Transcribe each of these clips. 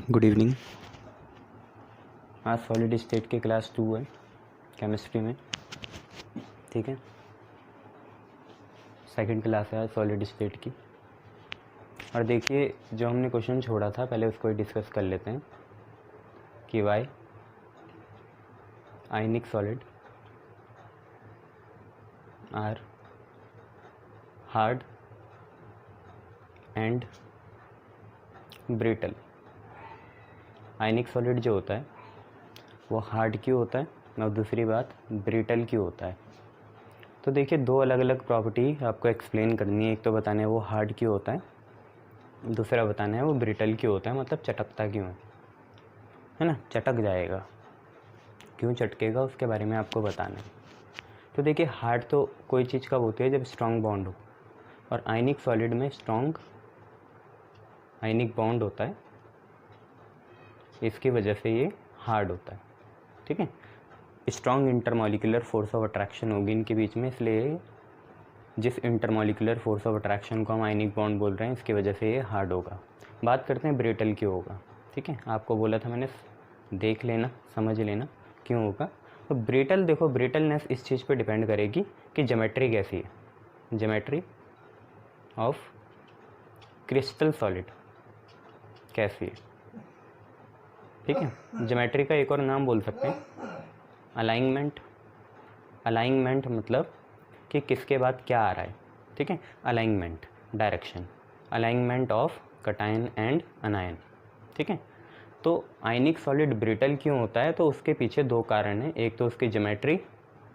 Good evening. आज solid state की class 2 है केमिस्ट्री में, ठीक है। सेकंड क्लास है आज सॉलिड स्टेट की। और देखिए, जो हमने क्वेश्चन छोड़ा था पहले उसको ही डिस्कस कर लेते हैं कि why ionic solid are hard and brittle. Ionic solid जो होता है वो हार्ड क्यों होता है और दूसरी बात ब्रिटल क्यों होता है। तो देखिए, दो अलग अलग प्रॉपर्टी आपको एक्सप्लेन करनी है। एक तो बताना है वो हार्ड क्यों होता है, दूसरा बताना है वो ब्रिटल क्यों होता है, मतलब चटकता क्यों है ना। चटक जाएगा, क्यों चटकेगा उसके बारे में आपको बताना है। तो देखिए, हार्ड तो कोई चीज़ कब होती है जब स्ट्रॉन्ग बॉन्ड हो, और आयनिक सॉलिड में स्ट्रॉन्ग आयनिक बॉन्ड होता है, इसकी वजह से ये हार्ड होता है, ठीक है। Strong intermolecular force of attraction होगी इनके बीच में, इसलिए जिस इंटरमॉलिक्यूलर फोर्स ऑफ अट्रैक्शन को हम आयनिक बॉन्ड बोल रहे हैं इसकी वजह से ये हार्ड होगा। बात करते हैं ब्रिटल क्यों होगा, ठीक है। आपको बोला था मैंने, देख लेना समझ लेना क्यों होगा। तो ब्रिटल, देखो ब्रिटलनेस इस चीज़ पे डिपेंड करेगी कि ज्योमेट्री कैसी है, ज्योमेट्री ऑफ क्रिस्टल सॉलिड कैसी है, ठीक है। ज्योमेट्री का एक और नाम बोल सकते हैं अलाइनमेंट। अलाइनमेंट मतलब कि किसके बाद क्या आ रहा है, ठीक है। Alignment, direction, alignment of cation and अनायन, ठीक है। तो आयनिक सॉलिड ब्रिटल क्यों होता है, तो उसके पीछे दो कारण हैं। एक तो उसकी ज्योमेट्री,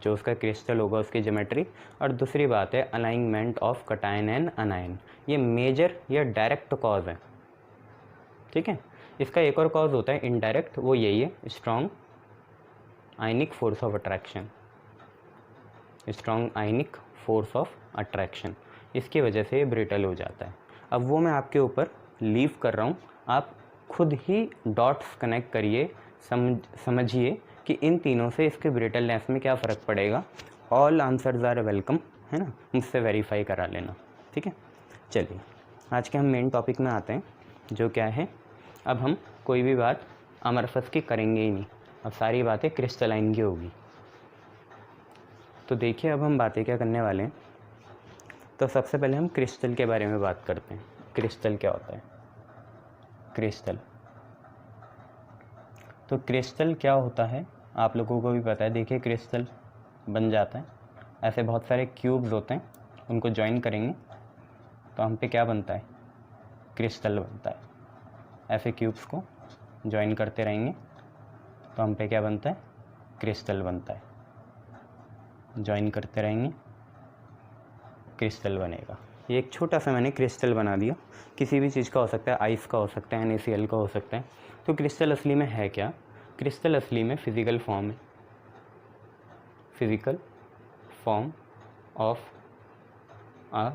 जो उसका क्रिस्टल होगा उसकी ज्योमेट्री, और दूसरी बात है अलाइनमेंट ऑफ कटायन एंड अनायन। ये मेजर या डायरेक्ट कॉज है, ठीक है। इसका एक और कॉज होता है इनडायरेक्ट, वो यही है strong ionic force of attraction. Strong ionic force of attraction, इसकी वजह से ये ब्रिटल हो जाता है। अब वो मैं आपके ऊपर लीव कर रहा हूँ, आप खुद ही डॉट्स कनेक्ट करिए, समझिए कि इन तीनों से इसके ब्रिटलनेस में क्या फ़र्क पड़ेगा। ऑल आंसर्स आर वेलकम, है ना, मुझसे वेरीफाई करा लेना, ठीक है। चलिए, आज के हम मेन टॉपिक में आते हैं, जो क्या है, अब हम कोई भी बात अमरफस की करेंगे ही नहीं, अब सारी बातें क्रिस्टलाइन की होगी। तो देखिए, अब हम बातें क्या करने वाले हैं। तो सबसे पहले हम क्रिस्टल के बारे में बात करते हैं। क्रिस्टल क्या होता है, क्रिस्टल। तो क्रिस्टल क्या होता है आप लोगों को भी पता है। देखिए, क्रिस्टल बन जाता है, ऐसे बहुत सारे क्यूब्स होते हैं, उनको ज्वाइन करेंगे तो हम पे क्या बनता है, क्रिस्टल बनता है। ऐसे क्यूब्स को ज्वाइन करते रहेंगे तो हम पे क्या बनता है, क्रिस्टल बनता है। ज्वाइन करते रहेंगे क्रिस्टल बनेगा। ये एक छोटा सा मैंने क्रिस्टल बना दिया, किसी भी चीज़ का हो सकता है, आइस का हो सकता है, NaCl का हो सकता है। तो क्रिस्टल असली में है क्या, क्रिस्टल असली में फिजिकल फॉर्म है, physical form of a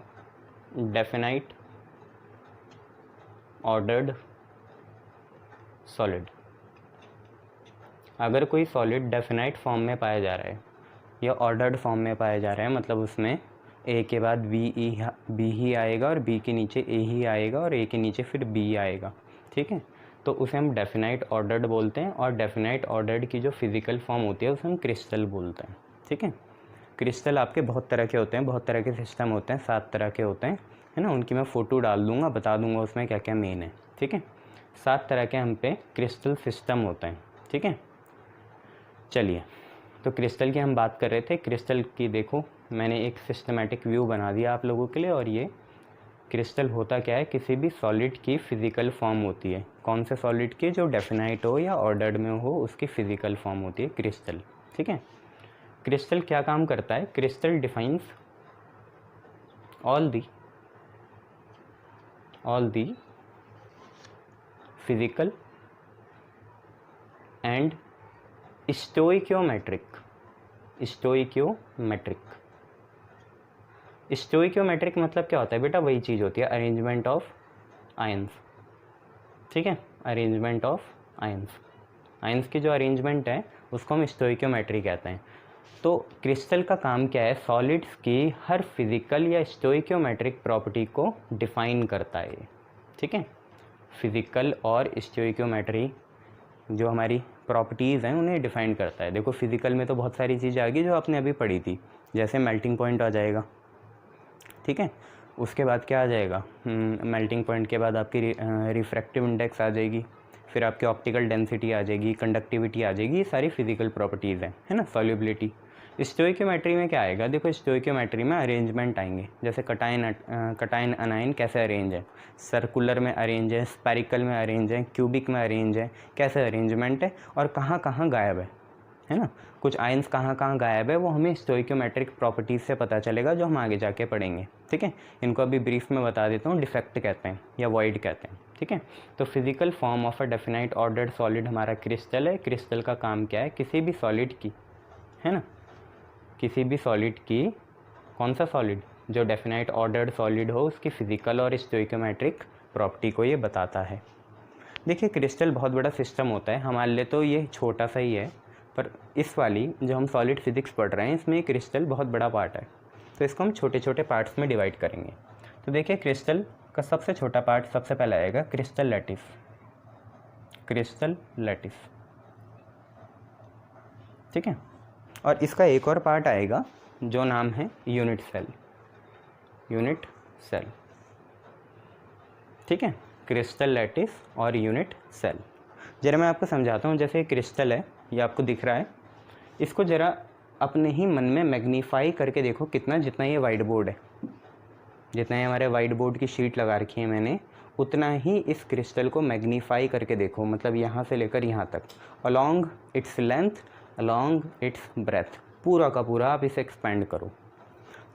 definite ordered solid. अगर कोई सॉलिड डेफिनाइट फॉर्म में पाया जा रहा है या ऑर्डर्ड फॉर्म में पाया जा रहा है, मतलब उसमें ए के बाद बी ही आएगा और बी के नीचे ए ही आएगा और ए के नीचे फिर बी आएगा, ठीक है। तो उसे हम डेफिनाइट ऑर्डर्ड बोलते हैं, और डेफिनाइट ऑर्डर्ड की जो फिजिकल फॉर्म होती है उसे हम क्रिस्टल बोलते हैं, ठीक है। क्रिस्टल आपके बहुत तरह के होते हैं, बहुत तरह के सिस्टम होते हैं, 7 तरह के होते हैं, है ना। उनकी मैं फ़ोटो डाल दूँगा, बता दूँगा उसमें क्या क्या मेन है, ठीक है। 7 तरह के हम पे क्रिस्टल सिस्टम होते हैं, ठीक है। चलिए, तो क्रिस्टल की हम बात कर रहे थे। क्रिस्टल की देखो, मैंने एक सिस्टमेटिक व्यू बना दिया आप लोगों के लिए। और ये क्रिस्टल होता क्या है, किसी भी सॉलिड की फ़िज़िकल फॉर्म होती है। कौन से सॉलिड की, जो डेफिनाइट हो या ऑर्डर्ड में हो, उसकी फ़िज़िकल फॉर्म होती है क्रिस्टल, ठीक है। क्रिस्टल क्या काम करता है, crystal defines all the physical and stoichiometric मतलब क्या होता है बेटा, वही चीज़ होती है अरेंजमेंट ऑफ आयंस, ठीक है। अरेंजमेंट ऑफ आयंस की जो अरेंजमेंट है उसको हम स्टोइकियोमेट्री कहते हैं। तो क्रिस्टल का काम क्या है, सॉलिड्स की हर फिजिकल या स्टोइकियोमेट्रिक प्रॉपर्टी को डिफाइन करता है, ठीक है। फिज़िकल और स्टोइकियोमेट्री जो हमारी प्रॉपर्टीज़ हैं उन्हें डिफ़ाइन करता है। देखो फिज़िकल में तो बहुत सारी चीज़ें आ गई जो आपने अभी पढ़ी थी, जैसे मेल्टिंग पॉइंट आ जाएगा, ठीक है। उसके बाद क्या आ जाएगा, मेल्टिंग पॉइंट के बाद आपकी रिफ्रैक्टिव इंडेक्स आ जाएगी, फिर आपकी ऑप्टिकल डेंसिटी आ जाएगी, कंडक्टिविटी आ जाएगी, ये सारी फिजिकल प्रॉपर्टीज़ हैं, है ना। सॉल्युबिलिटी। स्टोइकियोमेट्री में क्या आएगा, देखो स्टोइकियोमेट्री में अरेंजमेंट आएंगे, जैसे कटाइन अनाइन कैसे अरेंज है, सर्कुलर में अरेंज है, स्पेरिकल में अरेंज है, क्यूबिक में अरेंज है, कैसे अरेंजमेंट है और कहाँ कहाँ गायब है ना। कुछ आयंस कहाँ कहाँ गायब है वो हमें स्टोइकियोमेट्रिक प्रॉपर्टीज़ से पता चलेगा, जो हम आगे जाके पढ़ेंगे, ठीक है। इनको अभी ब्रीफ में बता देता हूँ, डिफेक्ट कहते हैं या वॉइड कहते हैं, ठीक है। तो physical form of a definite ordered solid हमारा क्रिस्टल है। क्रिस्टल का काम क्या है, किसी भी सॉलिड की, है ना, किसी भी सॉलिड की, कौन सा सॉलिड, जो डेफिनाइट ऑर्डर्ड सॉलिड हो, उसकी फिजिकल और स्टोइकियोमेट्रिक प्रॉपर्टी को ये बताता है। देखिए क्रिस्टल बहुत बड़ा सिस्टम होता है, हमारे लिए तो ये छोटा सा ही है, पर इस वाली जो हम सॉलिड फिजिक्स पढ़ रहे हैं इसमें क्रिस्टल बहुत बड़ा पार्ट है, तो इसको हम छोटे छोटे पार्ट्स में डिवाइड करेंगे। तो देखिए क्रिस्टल का सबसे छोटा पार्ट सबसे पहले आएगा क्रिस्टल लैटिस। क्रिस्टल लैटिस, ठीक है। और इसका एक और पार्ट आएगा जो नाम है यूनिट सेल। यूनिट सेल, ठीक है। क्रिस्टल लैटिस और यूनिट सेल। जरा मैं आपको समझाता हूँ। जैसे क्रिस्टल है, ये आपको दिख रहा है, इसको ज़रा अपने ही मन में मैग्नीफाई करके देखो कितना, जितना ये वाइट बोर्ड है, जितना ये हमारे वाइट बोर्ड की शीट लगा रखी है मैंने, उतना ही इस क्रिस्टल को मैग्नीफाई करके देखो, मतलब यहाँ से लेकर यहाँ तक, along its length, along its breath, पूरा का पूरा आप इसे एक्सपेंड करो।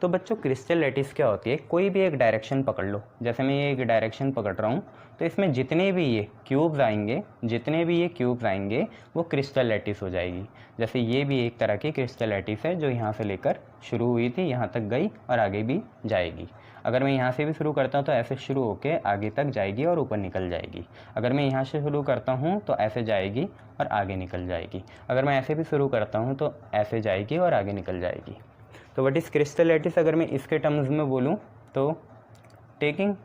तो बच्चों क्रिस्टल लैटिस क्या होती है, कोई भी एक डायरेक्शन पकड़ लो, जैसे मैं ये एक डायरेक्शन पकड़ रहा हूँ, तो इसमें जितने भी ये क्यूब्स आएंगे, जितने भी ये क्यूब्स आएंगे वो क्रिस्टल लैटिस हो जाएगी। जैसे ये भी एक तरह की क्रिस्टल लैटिस है, जो यहाँ से लेकर शुरू हुई थी, यहाँ तक गई और आगे भी जाएगी। अगर मैं यहाँ से भी शुरू करता हूँ तो ऐसे शुरू होकर आगे तक जाएगी और ऊपर निकल जाएगी। अगर मैं यहाँ से शुरू करता हूँ तो ऐसे जाएगी और आगे निकल जाएगी। अगर मैं ऐसे भी शुरू करता हूँ तो ऐसे जाएगी और आगे निकल जाएगी। तो व्हाट इज़ क्रिस्टल लैटिस, अगर मैं इसके टर्म्स में बोलूँ तो टेकिंग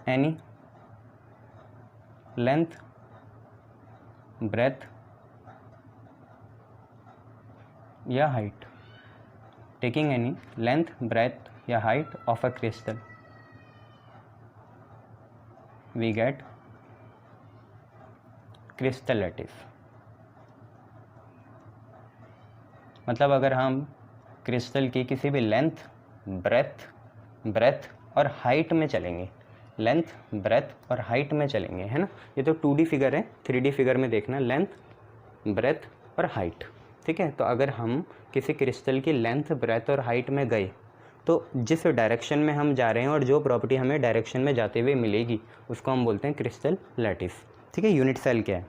एनी लेंथ, ब्रेथ या height, taking any length, breadth या height of a crystal, we get crystal lattice. मतलब अगर हम क्रिस्टल की किसी भी लेंथ, ब्रेथ और हाइट में चलेंगे, लेंथ, ब्रेथ और हाइट में चलेंगे, है ना। ये तो 2D फिगर है, 3D फिगर में देखना, लेंथ, ब्रेथ और हाइट, ठीक है। तो अगर हम किसी क्रिस्टल की लेंथ, ब्रेथ और हाइट में गए तो जिस डायरेक्शन में हम जा रहे हैं और जो प्रॉपर्टी हमें डायरेक्शन में जाते हुए मिलेगी उसको हम बोलते हैं क्रिस्टल लैटिस, ठीक है। यूनिट सेल क्या है,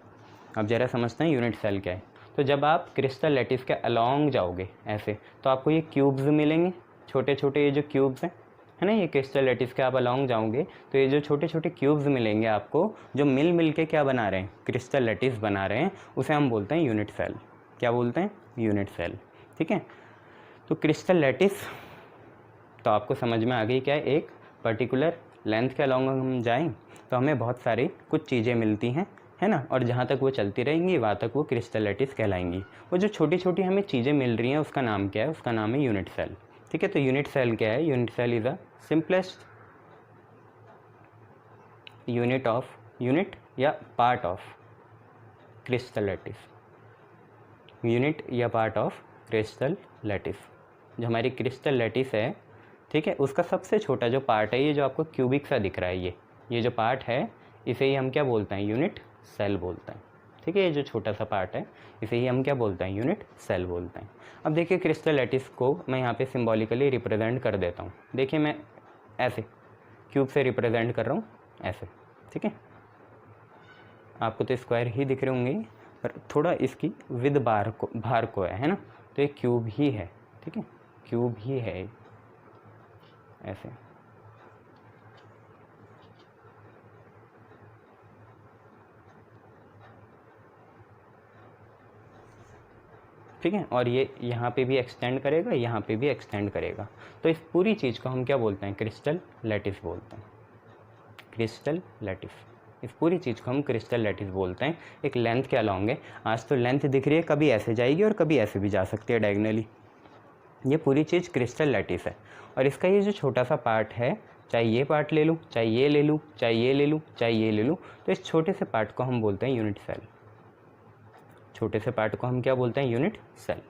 अब ज़रा समझते हैं यूनिट सेल क्या है। तो जब आप क्रिस्टल लैटिस के अलॉन्ग जाओगे ऐसे, तो आपको ये क्यूब्स मिलेंगे, छोटे छोटे ये जो क्यूब्स हैं, है ना, ये क्रिस्टल लैटिस के आप अलॉन्ग जाओगे तो ये जो छोटे छोटे क्यूब्स मिलेंगे आपको, जो मिल के क्या बना रहे हैं, क्रिस्टल लैटिस बना रहे हैं, उसे हम बोलते हैं यूनिट सेल। क्या बोलते हैं, यूनिट सेल, ठीक है। तो क्रिस्टल लैटिस तो आपको समझ में आ गई क्या है, एक पर्टिकुलर लेंथ के अलॉन्ग हम जाएँ तो हमें बहुत सारी कुछ चीज़ें मिलती हैं, है ना, और जहाँ तक वो चलती रहेंगी वहाँ तक वो क्रिस्टल लैटिस कहलाएंगी। वो जो छोटी छोटी हमें चीज़ें मिल रही हैं उसका नाम क्या है, उसका नाम है यूनिट सेल, ठीक है। तो यूनिट सेल क्या है, unit cell is a simplest unit of, unit या part of crystal lattice, unit या पार्ट ऑफ क्रिस्टल लैटिस। जो हमारी क्रिस्टल लैटिस है, ठीक है, उसका सबसे छोटा जो पार्ट है, ये जो आपको क्यूबिक सा दिख रहा है, ये जो पार्ट है, इसे ही हम क्या बोलते हैं, यूनिट सेल बोलते हैं, ठीक है। ये जो छोटा सा पार्ट है इसे ही हम क्या बोलते हैं, यूनिट सेल बोलते हैं। अब देखिए क्रिस्टल लैटिस को मैं यहाँ पे सिंबॉलिकली रिप्रेजेंट कर देता हूँ। देखिए मैं ऐसे क्यूब से रिप्रेजेंट कर रहा हूँ, ऐसे, ठीक है। आपको तो स्क्वायर ही दिख रहे होंगे, पर थोड़ा इसकी विद भार को है ना, तो ये क्यूब ही है, ठीक है, क्यूब ही है ऐसे। ठीक है, और ये यहाँ पे भी एक्सटेंड करेगा, यहाँ पे भी एक्सटेंड करेगा, तो इस पूरी चीज़ को हम क्या बोलते हैं, क्रिस्टल लैटिस बोलते हैं, क्रिस्टल लैटिस। इस पूरी चीज़ को हम क्रिस्टल लैटिस बोलते हैं। एक लेंथ के अलोंग है, आज तो लेंथ दिख रही है, कभी ऐसे जाएगी और कभी ऐसे भी जा सकती है डायगनली। ये पूरी चीज़ क्रिस्टल लैटिस है। और इसका ये जो छोटा सा पार्ट है, चाहे ये पार्ट ले लूँ, चाहे ये ले लूँ, चाहे ये ले लूँ, चाहे ये ले लूँ, तो इस छोटे से पार्ट को हम बोलते हैं यूनिट सेल। छोटे से पार्ट को हम क्या बोलते हैं? Unit cell.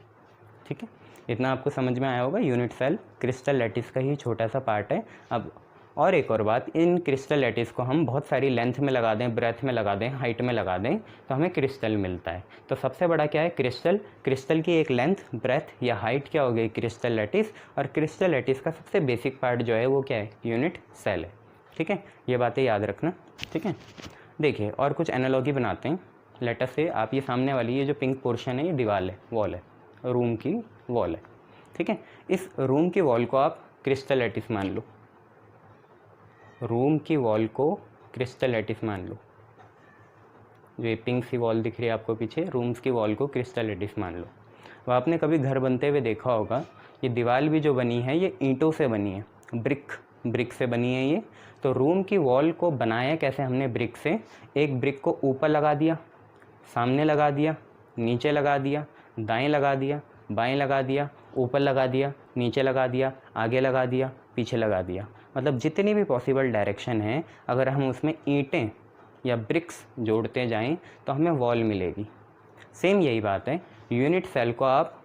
ठीक है, इतना आपको समझ में आया होगा। यूनिट सेल क्रिस्टल लैटिस का ही छोटा सा पार्ट है। अब और एक और बात, इन क्रिस्टल लैटिस को हम बहुत सारी लेंथ में लगा दें, ब्रेथ में लगा दें, हाइट में लगा दें, तो हमें क्रिस्टल मिलता है। तो सबसे बड़ा क्या है? क्रिस्टल। क्रिस्टल की एक लेंथ, ब्रेथ या हाइट क्या हो गई? Crystal lattice. और क्रिस्टल लैटिस का सबसे बेसिक पार्ट जो है वो क्या है? यूनिट सेल है। ठीक है, ये बातें याद रखना। ठीक है, देखिए और कुछ एनालॉजी बनाते हैं। लेटर से आप ये सामने वाली ये जो पिंक पोर्शन है, ये दीवार है, वॉल है, रूम की वॉल है। ठीक है, इस रूम की वॉल को आप क्रिस्टल लैटिस मान लो। रूम की वॉल को क्रिस्टल लैटिस मान लो। जो ये पिंक सी वॉल दिख रही है आपको पीछे, रूम्स की वॉल को क्रिस्टल लैटिस मान लो। तो आपने कभी घर बनते हुए देखा होगा, ये दीवार भी जो बनी है ये ईंटों से बनी है, ब्रिक से बनी है ये। तो रूम की वॉल को बनाया कैसे हमने? ब्रिक से। एक ब्रिक को ऊपर लगा दिया, सामने लगा दिया, नीचे लगा दिया, दाएं लगा दिया, बाएं लगा दिया, ऊपर लगा दिया, नीचे लगा दिया, आगे लगा दिया, पीछे लगा दिया। मतलब जितनी भी पॉसिबल डायरेक्शन है, अगर हम उसमें ईंटें या ब्रिक्स जोड़ते जाएं तो हमें वॉल मिलेगी। सेम यही बात है, यूनिट सेल को आप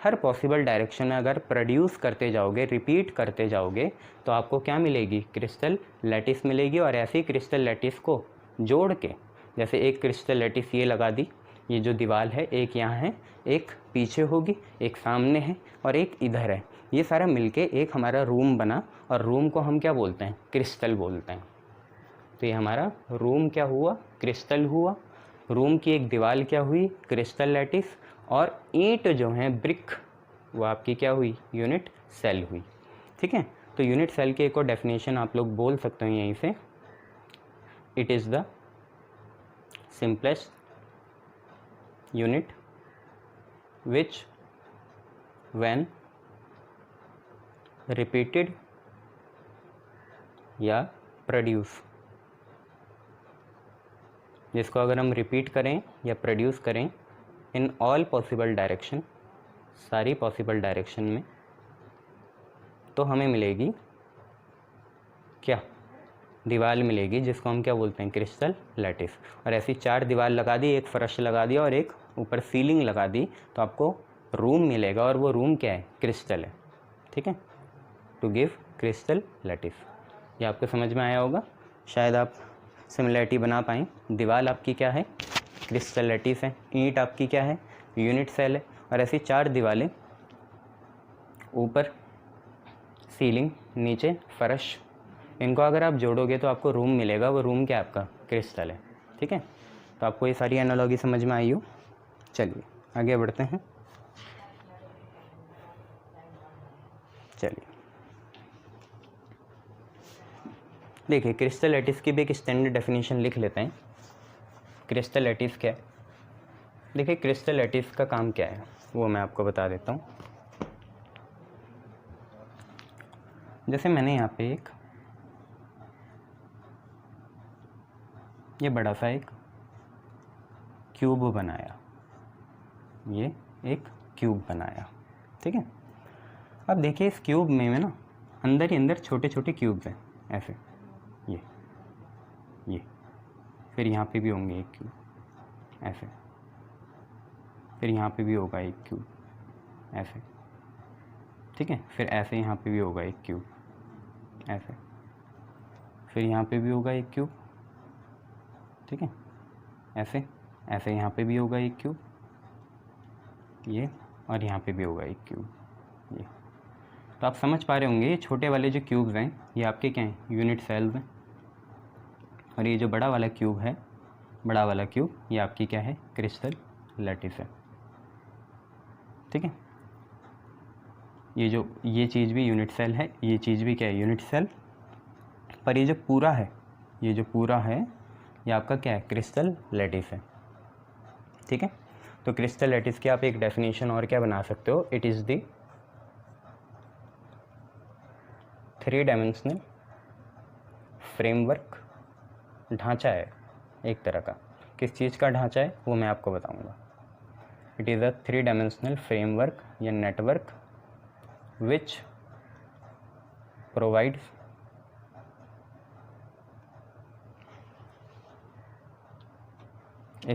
हर पॉसिबल डायरेक्शन में अगर प्रोड्यूस करते जाओगे, रिपीट करते जाओगे, तो आपको क्या मिलेगी? क्रिस्टल लैटिस मिलेगी। और ऐसी क्रिस्टल लैटिस को जोड़ के, जैसे एक क्रिस्टल लैटिस ये लगा दी, ये जो दीवार है, एक यहाँ है, एक पीछे होगी, एक सामने है और एक इधर है, ये सारा मिलके एक हमारा रूम बना। और रूम को हम क्या बोलते हैं? क्रिस्टल बोलते हैं। तो ये हमारा रूम क्या हुआ? क्रिस्टल हुआ। रूम की एक दीवार क्या हुई? Crystal lattice. और ईंट जो हैं, ब्रिक, वो आपकी क्या हुई? यूनिट सेल हुई। ठीक है, तो यूनिट सेल की एक और डेफिनेशन आप लोग बोल सकते हो यहीं से, it is the simplest unit which when repeated या प्रोड्यूस, जिसको अगर हम रिपीट करें या प्रोड्यूस करें इन ऑल पॉसिबल डायरेक्शन, सारी पॉसिबल डायरेक्शन में, तो हमें मिलेगी क्या? दीवार मिलेगी, जिसको हम क्या बोलते हैं? Crystal lattice. और ऐसी 4 दीवार लगा दी, एक फर्श लगा दिया और एक ऊपर सीलिंग लगा दी, तो आपको रूम मिलेगा। और वो रूम क्या है? क्रिस्टल है। ठीक है, टू गिव क्रिस्टल लैटिस। ये आपको समझ में आया होगा। शायद आप सिमिलरिटी बना पाएँ। दीवार आपकी क्या है? क्रिस्टल लैटिस है। ईंट आपकी क्या है? यूनिट सेल है। और ऐसी 4 दीवारें, ऊपर सीलिंग, नीचे फर्श, इनको अगर आप जोड़ोगे तो आपको रूम मिलेगा। वो रूम क्या आपका? क्रिस्टल है। ठीक है, तो आपको ये सारी एनालॉजी समझ में आई हो। चलिए आगे बढ़ते हैं। चलिए देखिए, क्रिस्टल लैटिस की भी एक स्टैंडर्ड डेफिनेशन लिख लेते हैं। क्रिस्टल लैटिस क्या है? देखिए, क्रिस्टल लैटिस का काम क्या है वो मैं आपको बता देता हूँ। जैसे मैंने यहाँ पे एक ये बड़ा सा एक क्यूब बनाया, ये एक क्यूब बनाया। ठीक है, अब देखिए इस क्यूब में ना अंदर ही अंदर छोटे छोटे क्यूब्स हैं, ऐसे ये फिर यहाँ पे भी होंगे एक क्यूब, ऐसे, फिर यहाँ पे भी होगा एक क्यूब, ऐसे। ठीक है, फिर ऐसे यहाँ पे भी होगा एक क्यूब, ऐसे, फिर यहाँ पे भी होगा एक क्यूब। ठीक है, ऐसे ऐसे यहाँ पे भी होगा एक क्यूब, ये, और यहाँ पे भी होगा एक क्यूब, ये। तो आप समझ पा रहे होंगे, ये छोटे वाले जो क्यूब्स हैं ये आपके क्या हैं? यूनिट सेल्स हैं। और ये जो बड़ा वाला क्यूब है, बड़ा वाला क्यूब, ये आपकी क्या है? क्रिस्टल लैटिस है। ठीक है, ये चीज़ भी यूनिट सेल है, ये चीज़ भी क्या है? Unit cell. पर ये जो पूरा है, ये आपका क्या है? क्रिस्टल लैटिस है। ठीक है, तो क्रिस्टल लैटिस की आप एक डेफिनेशन और क्या बना सकते हो? It is the 3 dimensional framework ढांचा है एक तरह का। किस चीज़ का ढांचा है वो मैं आपको बताऊंगा। It is a 3 dimensional framework या network which provides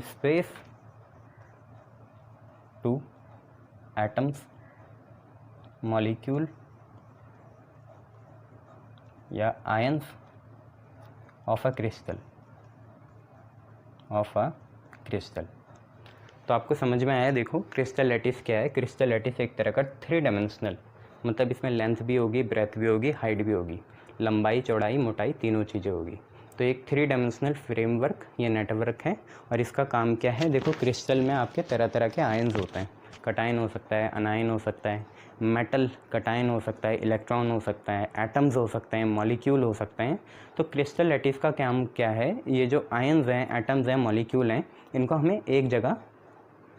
space to atoms, molecule या आयंस ऑफ अ क्रिस्टल, तो आपको समझ में आया। देखो क्रिस्टल लैटिस क्या है। क्रिस्टल लैटिस एक तरह का 3 डायमेंशनल, मतलब इसमें लेंथ भी होगी, ब्रेथ भी होगी, हाइट भी होगी, लंबाई चौड़ाई मोटाई तीनों चीज़ें होगी। तो एक 3 डायमेंशनल फ्रेमवर्क या नेटवर्क है। और इसका काम क्या है, देखो क्रिस्टल में आपके तरह तरह के आयन्स होते हैं। कटायन हो सकता है, अनायन हो सकता है, मेटल कटायन हो सकता है, इलेक्ट्रॉन हो सकता है, एटम्स हो सकते हैं, मॉलिक्यूल हो सकते हैं। तो क्रिस्टल लैटिस का काम क्या है, ये जो आयन्स हैं, एटम्स हैं, मॉलिक्यूल हैं, इनको हमें एक जगह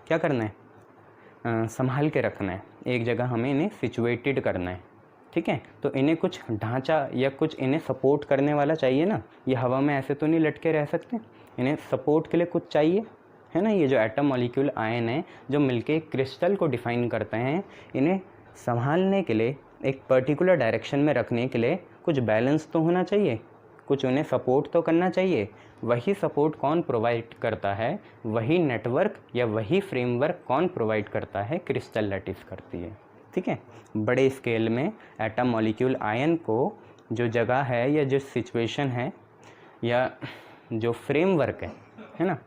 क्या करना है, संभाल के रखना है। एक जगह हमें इन्हें सिचुएटेड करना है, ठीक है। तो इन्हें कुछ ढांचा या कुछ इन्हें सपोर्ट करने वाला चाहिए ना। ये हवा में ऐसे तो नहीं लटके रह सकते, इन्हें सपोर्ट के लिए कुछ चाहिए, है ना। ये जो एटम मॉलिक्यूल आयन है जो मिलके क्रिस्टल को डिफाइन करते हैं, इन्हें संभालने के लिए, एक पर्टिकुलर डायरेक्शन में रखने के लिए कुछ बैलेंस तो होना चाहिए, कुछ उन्हें सपोर्ट तो करना चाहिए। वही सपोर्ट कौन प्रोवाइड करता है, वही नेटवर्क या वही फ्रेमवर्क कौन प्रोवाइड करता है, क्रिस्टल लैटिस करती है, ठीक है। बड़े स्केल में एटम मॉलिक्यूल आयन को जो जगह है या जो सिचुएशन है या जो फ्रेमवर्क है ना,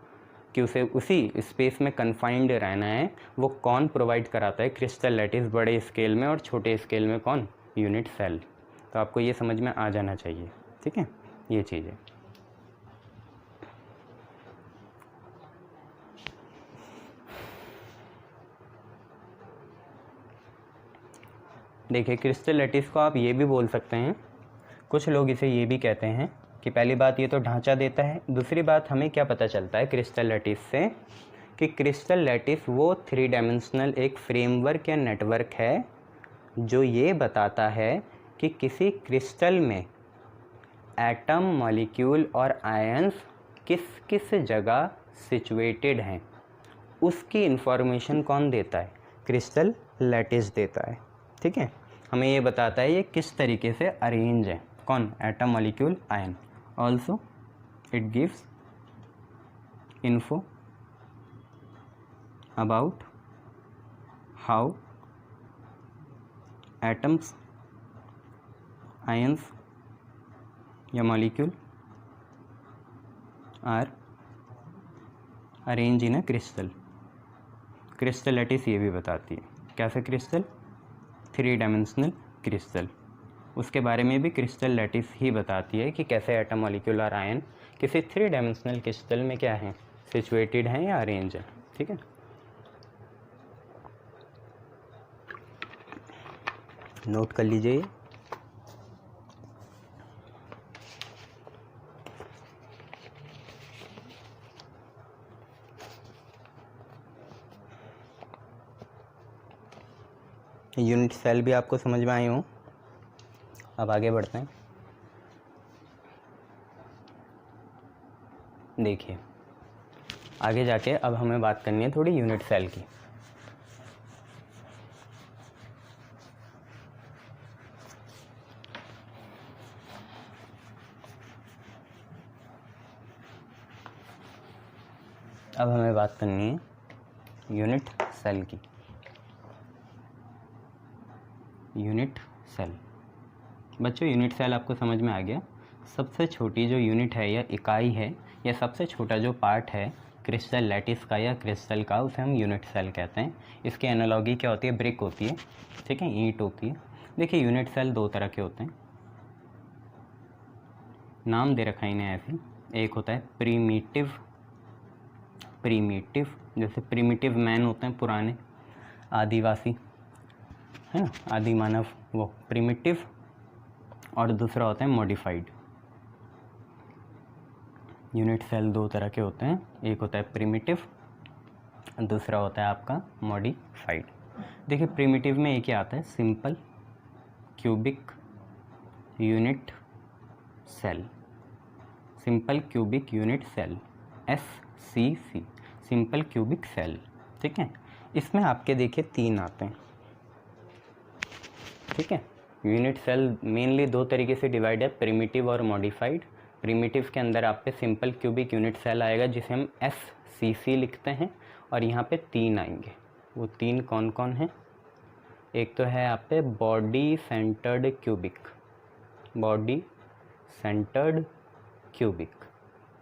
कि उसे उसी स्पेस में कन्फाइंड रहना है, वो कौन प्रोवाइड कराता है, क्रिस्टल लैटिस। बड़े स्केल में और छोटे स्केल में कौन, यूनिट सेल। तो आपको ये समझ में आ जाना चाहिए, ठीक है, ये चीज़ है। देखिए क्रिस्टल लैटिस को आप ये भी बोल सकते हैं, कुछ लोग इसे ये भी कहते हैं कि पहली बात ये तो ढांचा देता है, दूसरी बात हमें क्या पता चलता है क्रिस्टल लैटिस से, कि क्रिस्टल लैटिस वो 3 डायमेंशनल एक फ्रेमवर्क या नेटवर्क है जो ये बताता है कि किसी क्रिस्टल में एटम, मॉलिक्यूल और आयंस किस किस जगह सिचुएटेड हैं। उसकी इंफॉर्मेशन कौन देता है, क्रिस्टल लैटिस देता है, ठीक है। हमें ये बताता है ये किस तरीके से अरेंज है, कौन, atom, molecule, ion. Also it gives info about how atoms, ions या molecule are arranged in a crystal। Crystal lattice ये भी बताती है कैसे क्रिस्टल, 3 डायमेंशनल क्रिस्टल। उसके बारे में भी क्रिस्टल लैटिस ही बताती है कि कैसे एटम, मॉलिक्यूल और आयन किसी 3 डायमेंशनल क्रिस्टल में क्या है, सिचुएटेड हैं या अरेंज है, ठीक है। नोट कर लीजिए। यूनिट सेल भी आपको समझ में आई हो। अब आगे बढ़ते हैं। देखिए आगे जाके अब हमें बात करनी है थोड़ी यूनिट सेल की। अब हमें बात करनी है यूनिट सेल की। यूनिट सेल, बच्चों यूनिट सेल आपको समझ में आ गया। सबसे छोटी जो यूनिट है या इकाई है या सबसे छोटा जो पार्ट है क्रिस्टल लैटिस का या क्रिस्टल का, उसे हम यूनिट सेल कहते हैं। इसकी एनालॉगी क्या होती है, ब्रिक होती है, ठीक है, ईंट होती है। देखिए यूनिट सेल 2 तरह के होते हैं, नाम दे रखा है इन्हें ऐसे। एक होता है प्रीमिटिव, जैसे प्रीमिटिव मैन होते हैं पुराने आदिवासी, है ना, आदि मानव, वो प्रीमिटिव। और दूसरा होता है मॉडिफाइड। यूनिट सेल 2 तरह के होते हैं, एक होता है प्रीमिटिव, दूसरा होता है आपका मॉडिफाइड। देखिए प्रीमिटिव में एक ही आता है simple cubic unit cell. Simple cubic unit cell, SCC, simple cubic cell. ठीक है, इसमें आपके देखिए 3 आते हैं। ठीक है, यूनिट सेल मेनली 2 तरीके से डिवाइड है, प्रिमिटिव और मॉडिफाइड। प्रिमिटिव के अंदर आप पे सिंपल क्यूबिक यूनिट सेल आएगा जिसे हम SCC लिखते हैं, और यहाँ पे 3 आएंगे। वो 3 कौन कौन हैं? एक तो है आप पे body centred cubic, body centred cubic.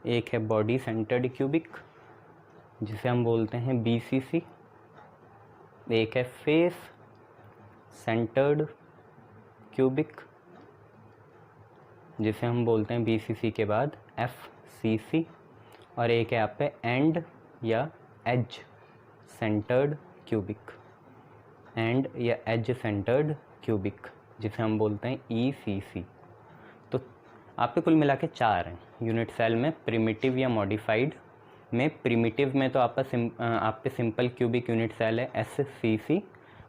एक है बॉडी सेंटर्ड क्यूबिक जिसे हम बोलते हैं BCC। एक है फेस सेंटर्ड क्यूबिक जिसे हम बोलते हैं BCC के बाद FCC। और एक है आप पे एंड या एज सेंटर्ड क्यूबिक, एंड या एज सेंटर्ड क्यूबिक जिसे हम बोलते हैं ECC। तो आप पे कुल मिला के 4 हैं यूनिट सेल में, प्रिमिटिव या मॉडिफाइड में। प्रिमिटिव में तो आप पे सिंपल क्यूबिक यूनिट सेल है SCC।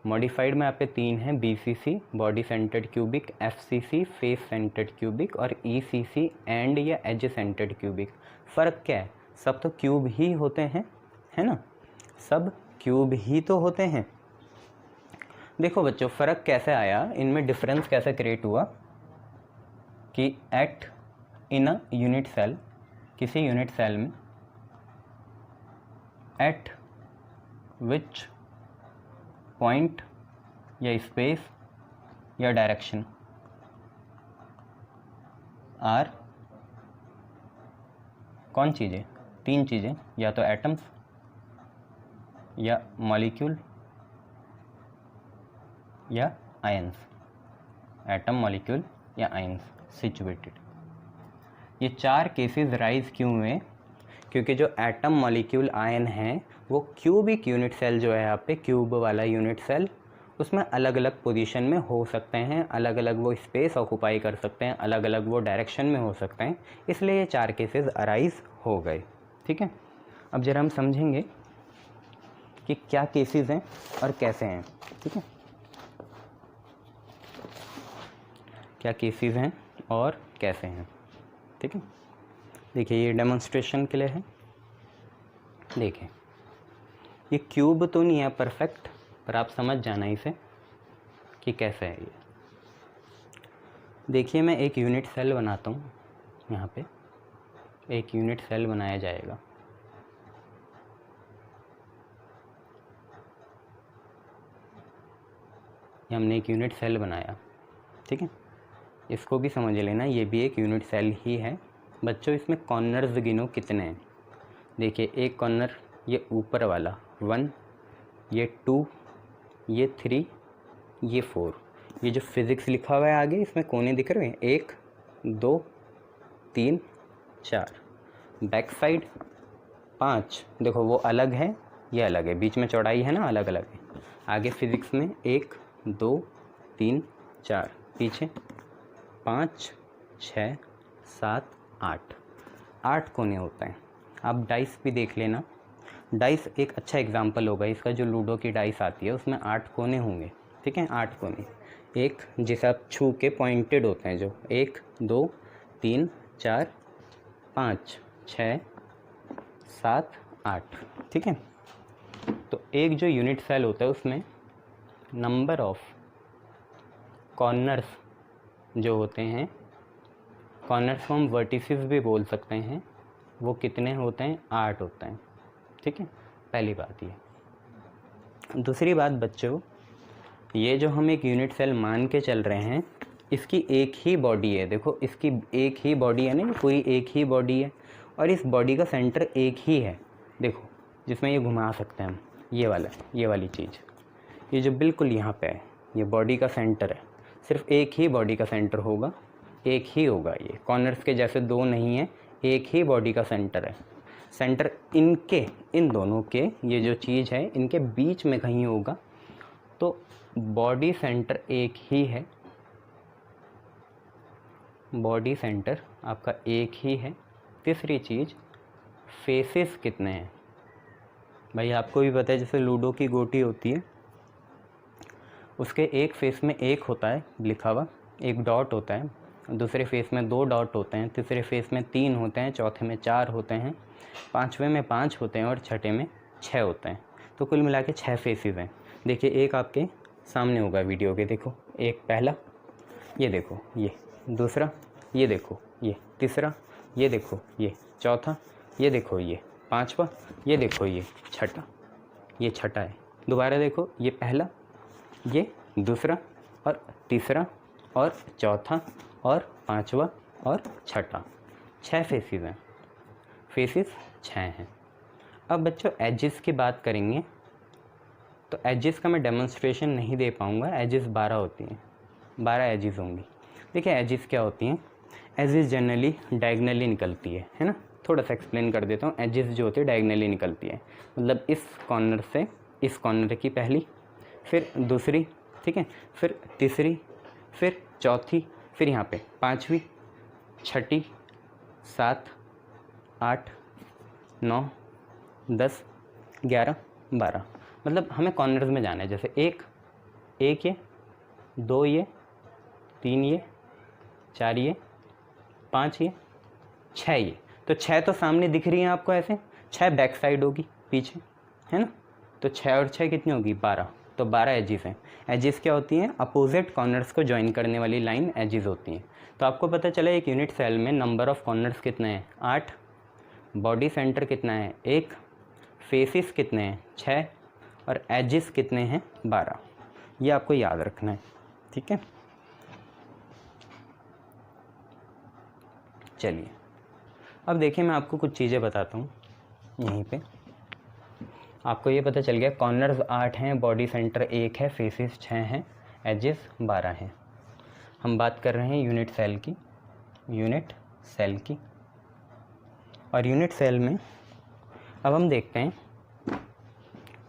मॉडिफाइड में आप पे 3 हैं, BCC body centred cubic, FCC face centred cubic, और ECC एंड या एज सेंटर्ड क्यूबिक। फ़र्क क्या है? सब तो क्यूब ही होते हैं, है ना, सब क्यूब ही तो होते हैं। देखो बच्चों, फ़र्क कैसे आया इनमें, डिफरेंस कैसे क्रिएट हुआ कि at in a unit cell, किसी यूनिट सेल में, एट विच पॉइंट या स्पेस या डायरेक्शन आर कौन चीज़ें, 3 चीज़ें, या तो एटम्स या मॉलिक्यूल या आयंस, एटम मॉलिक्यूल या आयंस सिचुएटेड। ये 4 केसेस राइज क्यों हुए? क्योंकि जो एटम मॉलिक्यूल आयन हैं वो क्यूबिक यूनिट सेल जो है यहाँ पे, क्यूब वाला यूनिट सेल, उसमें अलग अलग पोजीशन में हो सकते हैं, अलग अलग वो स्पेस ऑक्यूपाई कर सकते हैं, अलग अलग वो डायरेक्शन में हो सकते हैं, इसलिए ये 4 केसेस अराइज हो गए। ठीक है, अब जरा हम समझेंगे कि क्या केसेस हैं और कैसे हैं। ठीक है, क्या केसेस हैं और कैसे हैं। ठीक है, देखिए ये डेमोन्स्ट्रेशन के लिए है। देखिए ये क्यूब तो नहीं है परफेक्ट, पर आप समझ जाना इसे कि कैसे है ये। देखिए मैं एक यूनिट सेल बनाता हूँ, यहाँ पे एक यूनिट सेल बनाया जाएगा। ये हमने एक यूनिट सेल बनाया। ठीक है, इसको भी समझ लेना, ये भी एक यूनिट सेल ही है। बच्चों इसमें कॉर्नर्स गिनो कितने हैं। देखिए एक कॉर्नर ये ऊपर वाला 1, ये 2, ये 3, ये 4। ये जो फिज़िक्स लिखा हुआ है आगे, इसमें कोने दिख रहे हैं, 1 2 3 4। बैक साइड 5, देखो वो अलग है, ये अलग है, बीच में चौड़ाई है ना, अलग अलग है। आगे फिज़िक्स में 1 2 3 4, पीछे 5 6 7 8 कोने होते हैं। आप डाइस भी देख लेना, डाइस एक अच्छा एग्जाम्पल होगा इसका, जो लूडो की डाइस आती है उसमें 8 कोने होंगे। ठीक है, 8 कोने, एक जिसे आप छू के पॉइंटेड होते हैं, जो 1 2 3 4 5 6 7 8। ठीक है, तो एक जो यूनिट सेल होता है उसमें नंबर ऑफ कॉर्नर्स जो होते हैं, कॉर्नर्स को हम वर्टिसेस भी बोल सकते हैं, वो कितने होते हैं? 8 होते हैं। ठीक है, पहली बात ये। दूसरी बात बच्चों, ये जो हम एक यूनिट सेल मान के चल रहे हैं, इसकी एक ही बॉडी है। देखो इसकी एक ही बॉडी है ना, कोई एक ही बॉडी है, और इस बॉडी का सेंटर एक ही है। देखो जिसमें ये घुमा सकते हैं हम, ये वाला, ये वाली चीज़, ये जो बिल्कुल यहाँ पे है, ये बॉडी का सेंटर है। सिर्फ एक ही बॉडी का सेंटर होगा, एक ही होगा, ये कॉर्नर्स के जैसे 2 नहीं है, एक ही बॉडी का सेंटर है। सेंटर इनके, इन दोनों के, ये जो चीज़ है इनके बीच में कहीं होगा, तो बॉडी सेंटर एक ही है, बॉडी सेंटर आपका एक ही है। तीसरी चीज़, फेसेस कितने हैं? भाई आपको भी पता है, जैसे लूडो की गोटी होती है, उसके एक फेस में 1 होता है लिखा हुआ, एक डॉट होता है, दूसरे फेस में 2 डॉट होते हैं, तीसरे फेस में 3 होते हैं, चौथे में 4 होते हैं, पाँचवें में 5 होते हैं और छठे में 6 होते हैं। तो कुल मिला के 6 फेसेस हैं। देखिए एक आपके सामने होगा वीडियो के, देखो एक पहला, ये देखो ये दूसरा, ये देखो ये तीसरा, ये देखो ये चौथा, ये देखो ये पांचवा, ये देखो ये छठा, ये छठा है। दोबारा देखो ये पहला, ये दूसरा और तीसरा और चौथा और पांचवा और छठा, 6 फेसेस हैं। फेसेस 6 हैं। अब बच्चों एजेस की बात करेंगे तो एजेस का मैं डेमोन्स्ट्रेशन नहीं दे पाऊँगा। एजेस 12 होती हैं, 12 एजेस होंगी। देखिए एजेस क्या होती हैं। एजेस जनरली डायगनली निकलती है ना। थोड़ा सा एक्सप्लेन कर देता हूँ। एजेस जो होती है डायगनली निकलती है, मतलब इस कॉर्नर से इस कॉर्नर की पहली, फिर दूसरी, ठीक है, फिर तीसरी, फिर चौथी, फिर यहाँ पे पाँचवीं, छठी, 7, 8, 9, 10, 11, 12। मतलब हमें कॉर्नर्स में जाना है। जैसे एक ये, 2 ये, 3 ये, 4 ये, 5 ये, 6 ये। तो 6 तो सामने दिख रही हैं आपको ऐसे, 6 बैक साइड होगी पीछे, है ना। तो 6 और 6 कितनी होगी, 12। तो 12 एजेस हैं। एजेस क्या होती हैं, अपोजिट कॉर्नर्स को ज्वाइन करने वाली लाइन एजेस होती हैं। तो आपको पता चला एक यूनिट सेल में नंबर ऑफ कॉर्नर्स कितने हैं, 8, बॉडी सेंटर कितना है, 1, फेसेस कितने हैं, 6 और एजेस कितने हैं, 12। ये आपको याद रखना है, ठीक है। चलिए अब देखिए मैं आपको कुछ चीज़ें बताता हूँ। यहीं पे आपको ये पता चल गया कॉर्नर्स 8 हैं, बॉडी सेंटर 1 है, फेसेस 6 हैं, एजेस 12 हैं। हम बात कर रहे हैं यूनिट सेल की, यूनिट सेल की। और यूनिट सेल में अब हम देखते हैं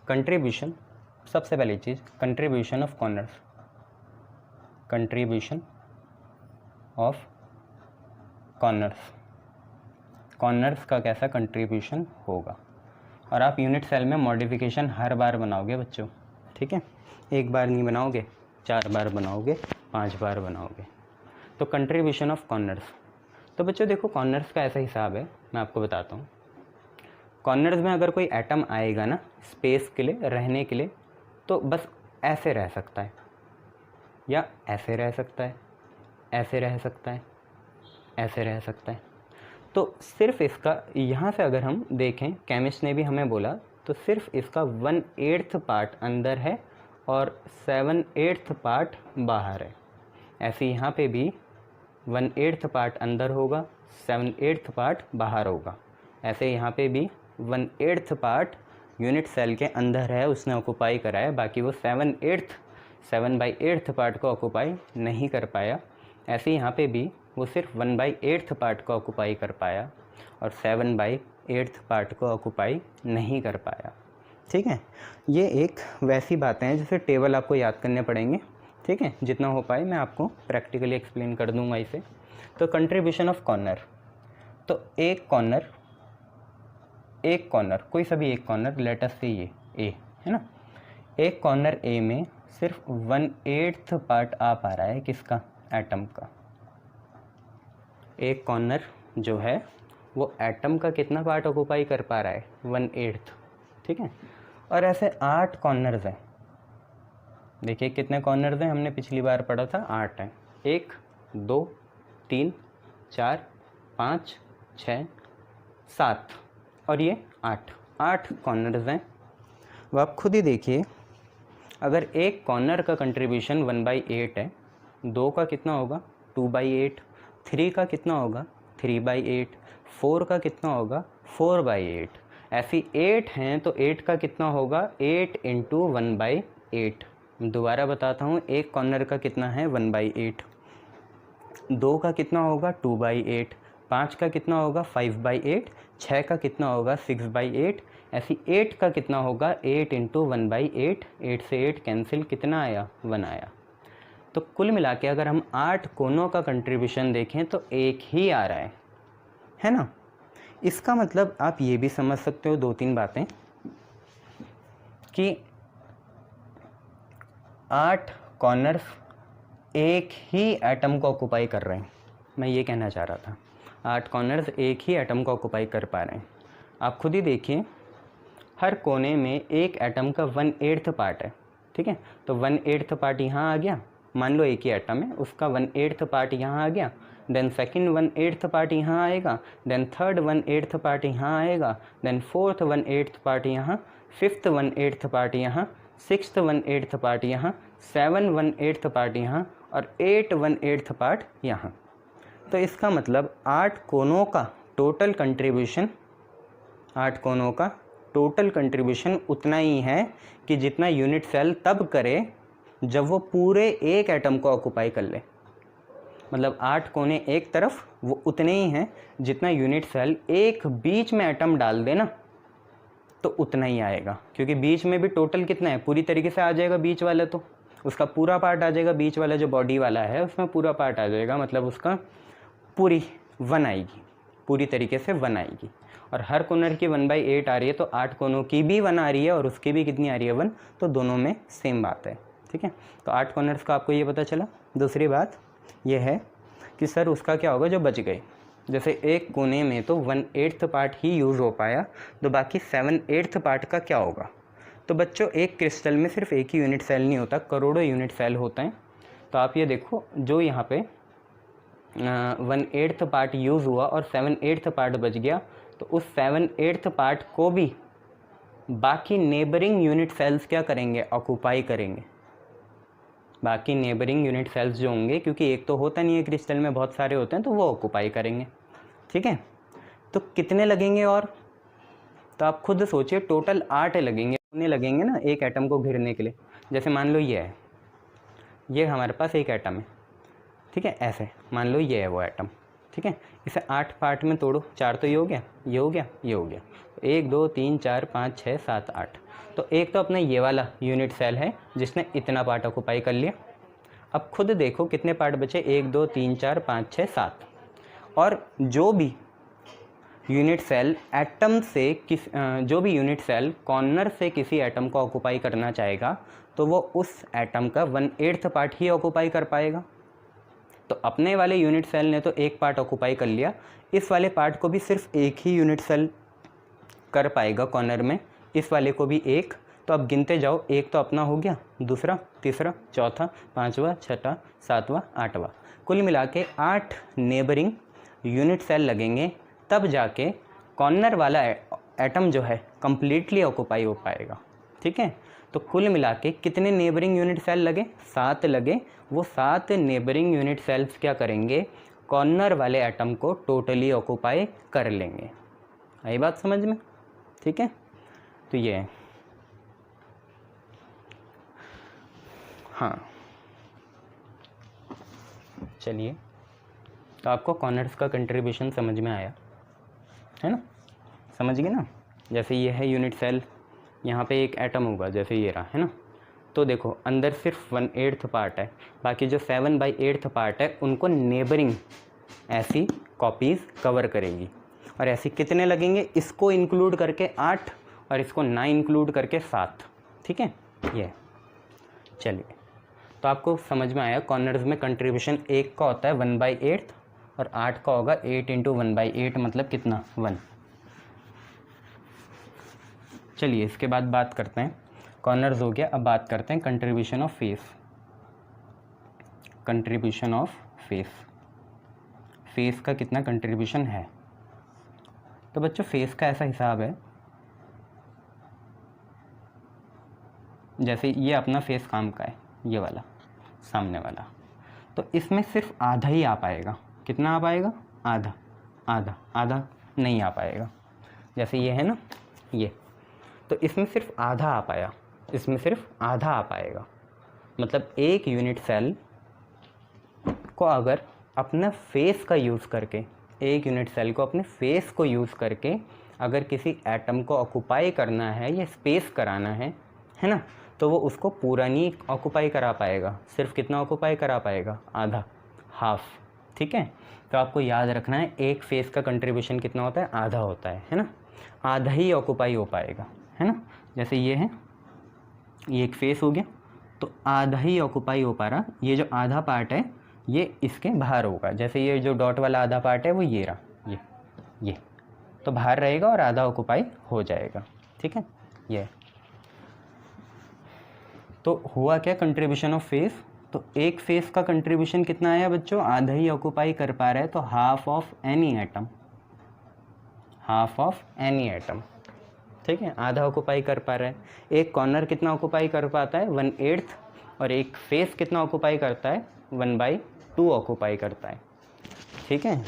कंट्रीब्यूशन। सबसे पहली चीज़ contribution of corners, contribution of corners, corners का कैसा कंट्रीब्यूशन होगा। और आप यूनिट सेल में मॉडिफिकेशन हर बार बनाओगे बच्चों, ठीक है। एक बार नहीं बनाओगे, 4 बार बनाओगे, 5 बार बनाओगे। तो कंट्रीब्यूशन ऑफ कॉर्नर्स। तो बच्चों देखो कॉर्नर्स का ऐसा हिसाब है, मैं आपको बताता हूँ। कॉर्नर्स में अगर कोई एटम आएगा ना स्पेस के लिए, रहने के लिए, तो बस ऐसे रह सकता है, या ऐसे रह सकता है, ऐसे रह सकता है, ऐसे रह सकता है। तो सिर्फ इसका यहाँ से अगर हम देखें, केमिस्ट ने भी हमें बोला, तो सिर्फ इसका 1/8 पार्ट अंदर है और 7/8 पार्ट बाहर है। ऐसे यहाँ पे भी 1/8 पार्ट अंदर होगा, 7/8 पार्ट बाहर होगा। ऐसे यहाँ पे भी 1/8 पार्ट यूनिट सेल के अंदर है, उसने ऑक्यूपाई करा है, बाकी वो 7/8 पार्ट को ऑक्यूपाई नहीं कर पाया। ऐसे यहाँ पे भी वो सिर्फ 1/8 पार्ट को ऑक्यूपाई कर पाया और 7/8 पार्ट को ऑक्यूपाई नहीं कर पाया, ठीक है। ये एक वैसी बातें हैं जिसे टेबल आपको याद करने पड़ेंगे, ठीक है। जितना हो पाए मैं आपको प्रैक्टिकली एक्सप्लेन कर दूंगा इसे। तो कंट्रीब्यूशन ऑफ कॉर्नर, तो एक कॉर्नर कोई सा भी एक कॉर्नर, लेट अस से ये ए है ना, एक कॉर्नर ए में सिर्फ 1/8 पार्ट आ पा रहा है किसका, एटम का। एक कॉर्नर जो है वो एटम का कितना पार्ट ऑक्यूपाई कर पा रहा है, 1/8, ठीक है। और ऐसे 8 कॉर्नर्स हैं। देखिए कितने कॉर्नर्स हैं, हमने पिछली बार पढ़ा था 8 हैं। 1, 2, 3, 4, 5, 6, 7 और ये 8 कॉर्नर्स हैं। वो आप खुद ही देखिए, अगर एक कॉर्नर का कंट्रीब्यूशन 1/8 है, 2 का कितना होगा, 2/8, 3 का कितना होगा, 3/8, 4 का कितना होगा, 4/8। ऐसी 8 हैं तो 8 का कितना होगा, 8 × 1/8। दोबारा बताता हूँ, एक कॉर्नर का कितना है, 1/8, 2 का कितना होगा, 2/8, 5 का कितना होगा, 5/8, 6 का कितना होगा, 6/8। ऐसी 8 का कितना होगा, 8 × 1/8। 8 से 8 कैंसिल, कितना आया, 1 आया। तो कुल मिला के अगर हम 8 कोनों का कंट्रीब्यूशन देखें तो एक ही आ रहा है ना। इसका मतलब आप ये भी समझ सकते हो 2-3 बातें कि 8 कॉर्नर्स एक ही एटम को ऑक्यूपाई कर रहे हैं, मैं ये कहना चाह रहा था, 8 कॉर्नर्स एक ही एटम को ऑक्यूपाई कर पा रहे हैं। आप खुद ही देखिए, हर कोने में एक एटम का 1/8 पार्ट है, ठीक है। तो 1/8 पार्ट यहाँ आ गया, मान लो एक ही एटम है, उसका 1/8 पार्ट यहाँ आ गया, देन सेकंड 1/8 पार्ट यहाँ आएगा, देन थर्ड 1/8 पार्ट यहाँ आएगा, देन फोर्थ 1/8 पार्ट यहाँ, फिफ्थ 1/8 पार्ट यहाँ, सिक्स्थ 1/8 पार्ट यहाँ, 7 1/8 पार्ट यहाँ और 8 1/8 पार्ट यहाँ। तो इसका मतलब 8 कोनों का टोटल कंट्रीब्यूशन, 8 कोनों का टोटल कंट्रीब्यूशन उतना ही है कि जितना यूनिट सेल तब करे जब वो पूरे एक एटम को ऑक्यूपाई कर ले। मतलब 8 कोने एक तरफ, वो उतने ही हैं जितना यूनिट सेल एक बीच में एटम डाल दे ना, तो उतना ही आएगा। क्योंकि बीच में भी टोटल कितना है, पूरी तरीके से आ जाएगा बीच वाला, तो उसका पूरा पार्ट आ जाएगा, बीच वाला जो बॉडी वाला है उसमें पूरा पार्ट आ जाएगा, मतलब उसका पूरी 1 आएगी, पूरी तरीके से 1 आएगी। और हर कॉर्नर की 1/8 आ रही है, तो 8 कोनों की भी 1 आ रही है और उसकी भी कितनी आ रही है, 1, तो दोनों में सेम बात है, ठीक है। तो 8 कॉर्नर्स का आपको ये पता चला। दूसरी बात ये है कि सर उसका क्या होगा जो बच गए, जैसे एक कोने में तो 1/8 पार्ट ही यूज़ हो पाया, तो बाकी 7/8 पार्ट का क्या होगा। तो बच्चों एक क्रिस्टल में सिर्फ एक ही यूनिट सेल नहीं होता, करोड़ों यूनिट सेल होते हैं। तो आप ये देखो, जो यहाँ पे 1/8 पार्ट यूज़ हुआ और 7/8 पार्ट बच गया, तो उस 7/8 पार्ट को भी बाकी नेबरिंग यूनिट सेल्स क्या करेंगे, ऑक्यूपाई करेंगे। बाकी नेबरिंग यूनिट सेल्स जो होंगे, क्योंकि एक तो होता नहीं है क्रिस्टल में, बहुत सारे होते हैं, तो वो ऑक्यूपाई करेंगे, ठीक है। तो कितने लगेंगे, और तो आप खुद सोचिए, टोटल 8 लगेंगे ना एक एटम को घेरने के लिए। जैसे मान लो ये है, ये हमारे पास एक एटम है, ठीक है, ऐसे मान लो ये है वो एटम, ठीक है। इसे 8 पार्ट में तोड़ो, 4 तो ये हो गया, ये हो गया, ये हो गया, 1 2 3 4 5 6 7 8। तो एक तो अपना ये वाला यूनिट सेल है जिसने इतना पार्ट ऑक्यूपाई कर लिया। अब खुद देखो कितने पार्ट बचे, 1 2 3 4 5 6 7। और जो भी यूनिट सेल एटम से जो भी यूनिट सेल कॉर्नर से किसी एटम को ऑक्यूपाई करना चाहेगा, तो वो उस एटम का 1/8 पार्ट ही ऑक्यूपाई कर पाएगा। तो अपने वाले यूनिट सेल ने तो एक पार्ट ऑक्यूपाई कर लिया, इस वाले पार्ट को भी सिर्फ एक ही यूनिट सेल कर पाएगा कॉर्नर में, इस वाले को भी एक। तो अब गिनते जाओ, एक तो अपना हो गया, दूसरा, तीसरा, चौथा, 5वां, 6वां, 7वां, 8वां, कुल मिला के 8 नेबरिंग यूनिट सेल लगेंगे, तब जाके कॉर्नर वाला एटम जो है कम्प्लीटली ऑक्यूपाई हो पाएगा, ठीक है। तो कुल मिला के कितने नेबरिंग यूनिट सेल लगे, 7 लगे। वो 7 नेबरिंग यूनिट सेल्स क्या करेंगे, कॉर्नर वाले एटम को टोटली ऑक्यूपाई कर लेंगे। आई बात समझ में, ठीक है। तो ये है, हाँ चलिए, तो आपको कॉर्नर्स का कंट्रीब्यूशन समझ में आया है ना, समझ गए ना। जैसे ये है यूनिट सेल, यहाँ पे एक एटम होगा, जैसे ये रहा है ना, तो देखो अंदर सिर्फ 1/8 पार्ट है, बाकी जो 7/8 पार्ट है उनको नेबरिंग ऐसी कॉपीज़ कवर करेगी। और ऐसे कितने लगेंगे, इसको इंक्लूड करके 8 और इसको ना इंक्लूड करके 7, ठीक है। ये चलिए, तो आपको समझ में आया कॉर्नर्स में कंट्रीब्यूशन एक का होता है 1/8 और 8 का होगा 8 × 1/8, मतलब कितना, 1। चलिए इसके बाद बात करते हैं, कॉर्नर्स हो गया, अब बात करते हैं contribution of face. Contribution of face, face का कितना कंट्रीब्यूशन है। तो बच्चों फेस का ऐसा हिसाब है, जैसे ये अपना फेस काम का है, ये वाला सामने वाला, तो इसमें सिर्फ आधा ही आ पाएगा। कितना आ पाएगा, आधा, आधा, आधा नहीं आ पाएगा। जैसे ये है ना, ये, तो इसमें सिर्फ आधा आ पाया, इसमें सिर्फ आधा आ पाएगा। मतलब एक यूनिट सेल को अगर अपना फेस का यूज़ करके, एक यूनिट सेल को अपने फेस को यूज़ करके अगर किसी एटम को ऑक्यूपाई करना है या स्पेस कराना है ना, तो वो उसको पूरा नहीं ऑक्यूपाई करा पाएगा, सिर्फ कितना ऑक्यूपाई करा पाएगा, आधा, हाफ, ठीक है। तो आपको याद रखना है एक फेस का कंट्रीब्यूशन कितना होता है, आधा होता है ना, आधा ही ऑक्यूपाई हो पाएगा, है ना। जैसे ये है, ये एक फेस हो गया, तो आधा ही ऑक्यूपाई हो पा रहा, ये जो आधा पार्ट है ये इसके बाहर होगा। जैसे ये जो डॉट वाला आधा पार्ट है वो ये रहा, ये तो बाहर रहेगा और आधा ऑक्यूपाई हो जाएगा। ठीक है, ये तो हुआ क्या कंट्रीब्यूशन ऑफ फेस। तो एक फेस का कंट्रीब्यूशन कितना आया बच्चों, आधा ही ऑक्यूपाई कर पा रहा है, तो half of any atom, half of any atom. ठीक है, आधा ऑक्यूपाई कर पा रहा है। एक कॉर्नर कितना ऑक्यूपाई कर पाता है, 1/8, और एक फेस कितना ऑक्यूपाई करता है, 1/2 ऑक्यूपाई करता है। ठीक है,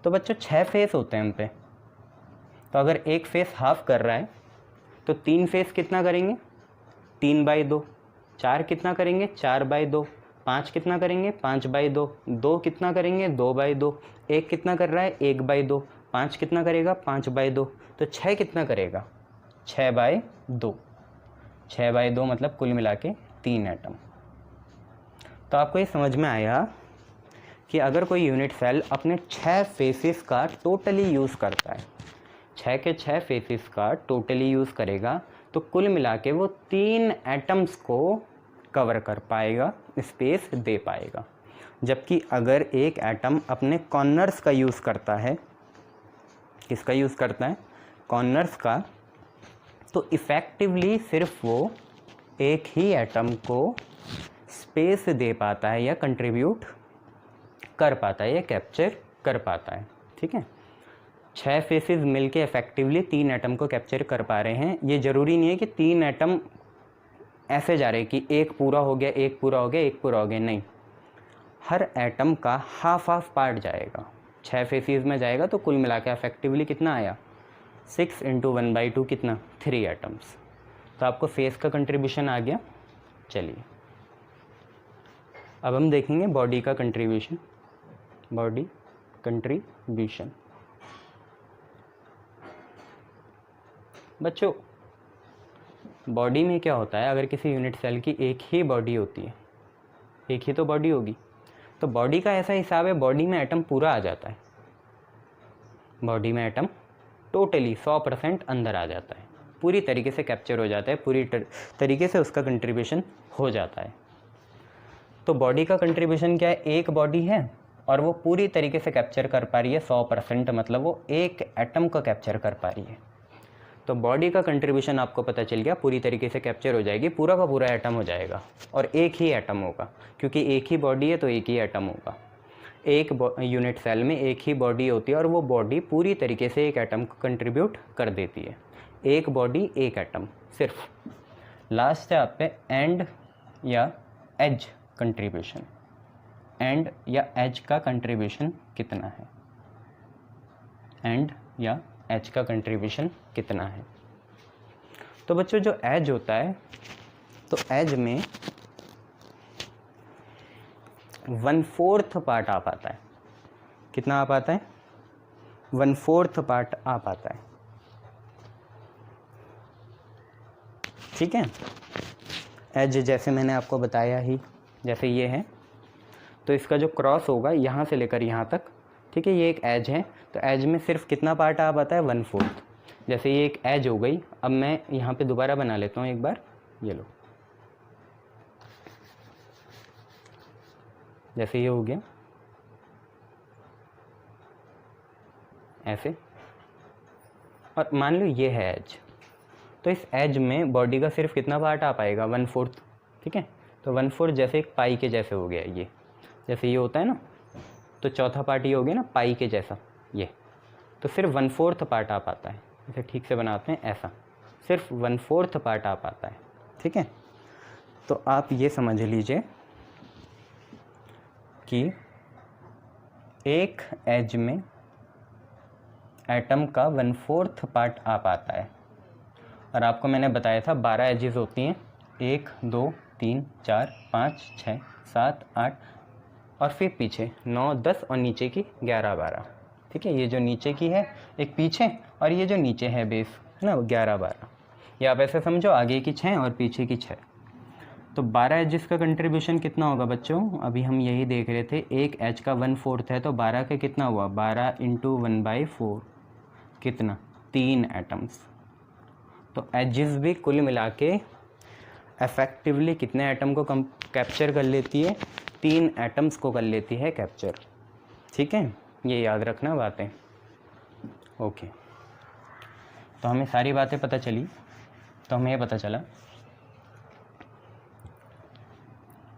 तो बच्चों 6 फेस होते हैं हम पे, तो अगर एक फेस हाफ कर रहा है तो 3 फेस कितना करेंगे, 3/2, 4 कितना करेंगे, 4/2, 5 कितना करेंगे, 5/2, 2 कितना करेंगे, 2/2, 1 कितना कर रहा है, 1/2, 5 कितना करेगा, 5/2, तो 6 कितना करेगा, 6/2, 6/2 मतलब कुल मिला के 3 एटम। तो आपको ये समझ में आया कि अगर कोई यूनिट सेल अपने 6 फेसेस का टोटली यूज़ करता है, 6 के 6 फेसेस का टोटली यूज़ करेगा, तो कुल मिला के वो 3 एटम्स को कवर कर पाएगा, स्पेस दे पाएगा। जबकि अगर एक एटम अपने कॉर्नर्स का यूज़ करता है, किसका यूज़ करता है, कॉर्नर्स का, तो इफ़ेक्टिवली सिर्फ वो एक ही एटम को स्पेस दे पाता है या कंट्रीब्यूट कर पाता है या कैप्चर कर पाता है। ठीक है, 6 फेसेस मिलके इफेक्टिवली 3 एटम को कैप्चर कर पा रहे हैं। ये ज़रूरी नहीं है कि 3 एटम ऐसे जा रहे हैं कि एक पूरा हो गया, एक पूरा हो गया, एक पूरा हो गया, नहीं, हर एटम का हाफ हाफ पार्ट जाएगा, 6 फेसेस में जाएगा, तो कुल मिला के इफेक्टिवली कितना आया, 6 × 1/2 कितना, 3 एटम्स। तो आपको फेस का कंट्रीब्यूशन आ गया। चलिए अब हम देखेंगे बॉडी का कंट्रीब्यूशन। बॉडी कंट्रीब्यूशन बच्चों, बॉडी में क्या होता है, अगर किसी यूनिट सेल की एक ही बॉडी होती है, एक ही तो बॉडी होगी, तो बॉडी का ऐसा हिसाब है, बॉडी में एटम पूरा आ जाता है, बॉडी में एटम टोटली 100% अंदर आ जाता है, पूरी तरीके से कैप्चर हो जाता है, पूरी तरीके से उसका कंट्रीब्यूशन हो जाता है। तो बॉडी का कंट्रीब्यूशन क्या है, एक बॉडी है और वो पूरी तरीके से कैप्चर कर पा रही है 100%, मतलब वो एक एटम को कैप्चर कर पा रही है। तो बॉडी का कंट्रीब्यूशन आपको पता चल गया, पूरी तरीके से कैप्चर हो जाएगी, पूरा का पूरा एटम हो जाएगा और एक ही एटम होगा, क्योंकि एक ही बॉडी है तो एक ही एटम होगा। एक यूनिट सेल में एक ही बॉडी होती है और वो बॉडी पूरी तरीके से एक एटम को कंट्रीब्यूट कर देती है। एक बॉडी एक एटम। सिर्फ लास्ट है आप पे एंड या एज कंट्रीब्यूशन। एंड या एज का कंट्रीब्यूशन कितना है, एंड या एज का कंट्रीब्यूशन कितना है। तो बच्चों जो एज होता है, तो एज में 1/4 पार्ट आ पाता है। कितना आ पाता है, 1/4 पार्ट आ पाता है। ठीक है, एज जैसे मैंने आपको बताया ही, जैसे ये है तो इसका जो क्रॉस होगा यहाँ से लेकर यहाँ तक, ठीक है, ये एक एज है, तो एज में सिर्फ कितना पार्ट आ पाता है, 1/4। जैसे ये एक एज हो गई, अब मैं यहाँ पे दोबारा बना लेता हूँ एक बार, ये लो, जैसे ये हो गया ऐसे, और मान लो ये है एज, तो इस एज में बॉडी का सिर्फ कितना पार्ट आ पाएगा, 1/4। ठीक है, तो 1/4 जैसे एक पाई के जैसे हो गया, ये जैसे ये होता है ना, तो चौथा पार्ट ये हो गया ना पाई के जैसा, ये तो सिर्फ 1/4 पार्ट आ पाता है। इसे ठीक से बनाते हैं, ऐसा सिर्फ 1/4 पार्ट आ पाता है। ठीक है, तो आप ये समझ लीजिए कि एक एज में एटम का 1/4 पार्ट आ पाता है। और आपको मैंने बताया था 12 एजेस होती हैं, 1 2 3 4 5 6 7 8 और फिर पीछे 9 10 और नीचे की 11 12। ठीक है, ये जो नीचे की है एक पीछे, और ये जो नीचे है बेस ना 11 12, या आप ऐसे समझो आगे की 6 और पीछे की 6। तो 12 एजेस का कंट्रीब्यूशन कितना होगा बच्चों, अभी हम यही देख रहे थे, एक एज का 1/4 है तो 12 का कितना हुआ, 12 × 1/4 कितना, 3 एटम्स। तो एजेस भी कुल मिला के इफेक्टिवली कितने एटम को कैप्चर कर लेती है, 3 एटम्स को कर लेती है कैप्चर। ठीक है, ये याद रखना बातें। ओके, तो हमें सारी बातें पता चली। तो हमें ये पता चला